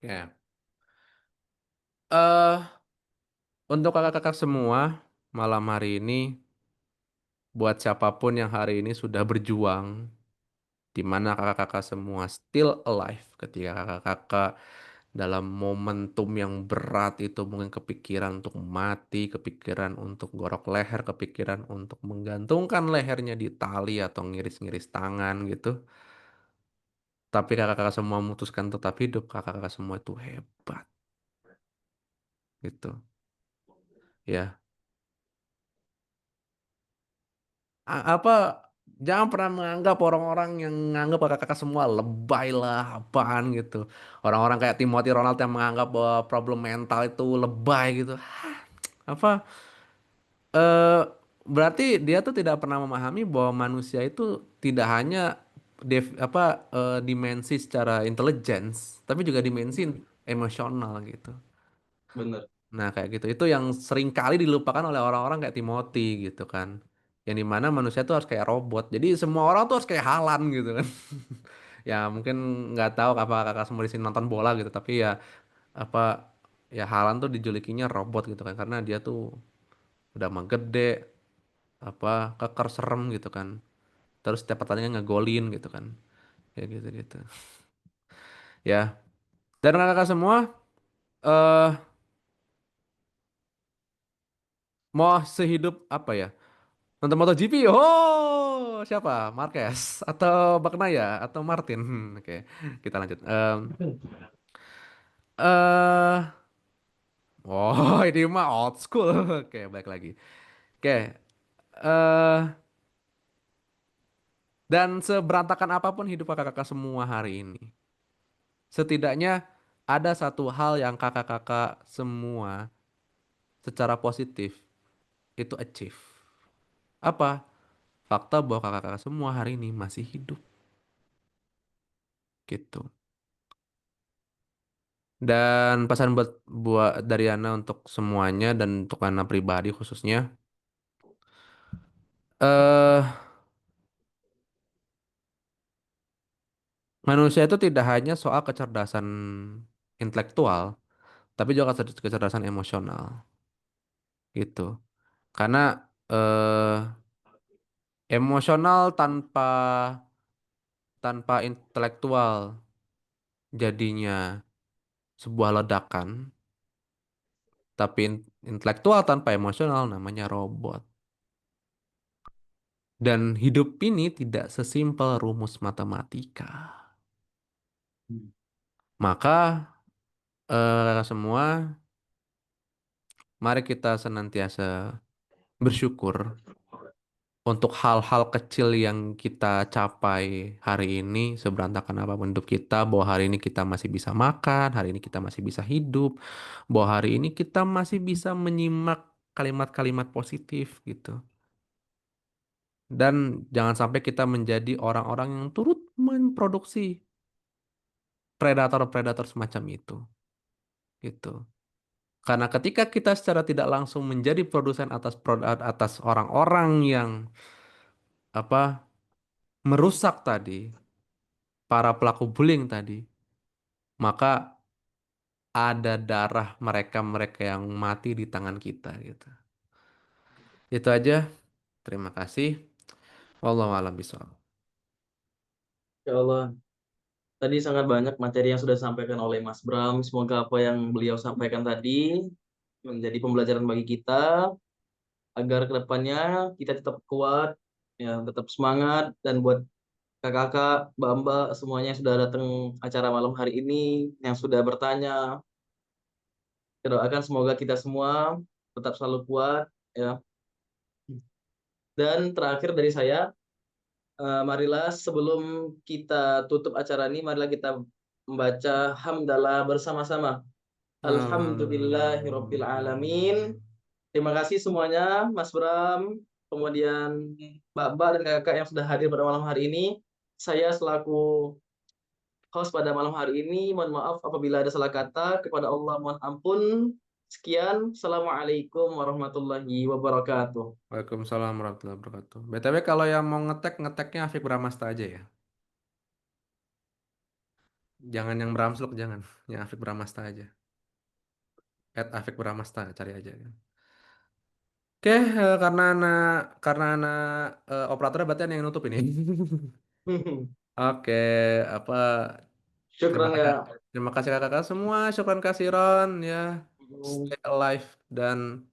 ya. Eh untuk kakak-kakak semua malam hari ini buat siapapun yang hari ini sudah berjuang di mana kakak-kakak semua still alive ketika kakak-kakak dalam momentum yang berat itu mungkin kepikiran untuk mati, kepikiran untuk gorok leher, kepikiran untuk menggantungkan lehernya di tali atau ngiris-ngiris tangan gitu. Tapi kakak-kakak semua memutuskan tetap hidup, kakak-kakak semua itu hebat gitu. Ya, apa jangan pernah menganggap orang-orang yang menganggap kakak-kakak semua lebay lah apaan gitu. Orang-orang kayak Timothy Ronald yang menganggap bahwa problem mental itu lebay gitu. Apa eh berarti dia tuh tidak pernah memahami bahwa manusia itu tidak hanya dimensi secara intelligence, tapi juga dimensi emosional gitu. Bener. Nah, kayak gitu. Itu yang sering kali dilupakan oleh orang-orang kayak Timothy gitu kan. Yang dimana manusia tuh harus kayak robot. Jadi semua orang tuh harus kayak Halan gitu kan. Ya mungkin nggak tahu apa kakak semua di sini nonton bola gitu. Tapi ya apa ya Halan tuh dijulukinya robot gitu kan. Karena dia tuh udah mah gede, apa keker serem gitu kan. Terus setiap pertandingan ngegolin gitu kan. Ya gitu-gitu. Ya. Dan kakak semua, eh Mau sehidup apa ya? Nonton MotoGP? Oh, siapa? Marquez atau Bagnaia atau Martin? Oke, kita lanjut. Eh, oh, ini mah old school. Oke, balik lagi. Oke, eh dan seberantakan apapun hidup kakak-kakak semua hari ini, setidaknya ada satu hal yang kakak-kakak semua secara positif itu achieve. Apa? Fakta bahwa kakak-kakak semua hari ini masih hidup gitu. Dan pesan buat dari Ana untuk semuanya dan untuk Ana pribadi khususnya, eh manusia itu tidak hanya soal kecerdasan intelektual, tapi juga kecerdasan emosional gitu. Karena eh emosional tanpa tanpa intelektual jadinya sebuah ledakan, tapi intelektual tanpa emosional namanya robot. Dan hidup ini tidak sesimpel rumus matematika. Maka semua, mari kita senantiasa bersyukur untuk hal-hal kecil yang kita capai hari ini, seberantakan apapun hidup kita, bahwa hari ini kita masih bisa makan, hari ini kita masih bisa hidup, bahwa hari ini kita masih bisa menyimak kalimat-kalimat positif gitu. Dan jangan sampai kita menjadi orang-orang yang turut memproduksi predator-predator semacam itu gitu. Karena ketika kita secara tidak langsung menjadi produsen atas atas orang-orang yang apa merusak tadi, para pelaku bullying tadi, maka ada darah mereka-mereka yang mati di tangan kita gitu. Itu aja. Terima kasih. Wallahu a'lam bishawab. Ya Allah, tadi sangat banyak materi yang sudah disampaikan oleh Mas Bram. Semoga apa yang beliau sampaikan tadi menjadi pembelajaran bagi kita agar kedepannya kita tetap kuat, ya, tetap semangat. Dan buat kakak-kakak, mbak-mbak, semuanya yang sudah datang acara malam hari ini, yang sudah bertanya, kita doakan semoga kita semua tetap selalu kuat, ya. Dan terakhir dari saya, marilah sebelum kita tutup acara ini, marilah kita membaca hamdalah bersama-sama. Alhamdulillahirabbil alamin. Terima kasih semuanya, Mas Bram, kemudian Mbak-mbak dan kakak yang sudah hadir pada malam hari ini. Saya selaku host pada malam hari ini, mohon maaf apabila ada salah kata. Kepada Allah mohon ampun. Sekian, Assalamualaikum warahmatullahi wabarakatuh. Waalaikumsalam warahmatullahi wabarakatuh. BTW kalau yang mau ngeteknya Afik Bramasta aja ya. Jangan yang Bramsluk jangan. Yang Afik Bramasta aja. Afik Bramasta cari aja. Oke, karena anak operatornya berarti ada yang nutup ini. Oke, apa terima Syukran kasih ya. terima kasih kakak-kakak semua, syukran kasih Ron ya. Stay alive dan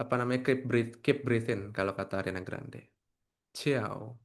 apa namanya keep breathing kalau kata Ariana Grande. Ciao.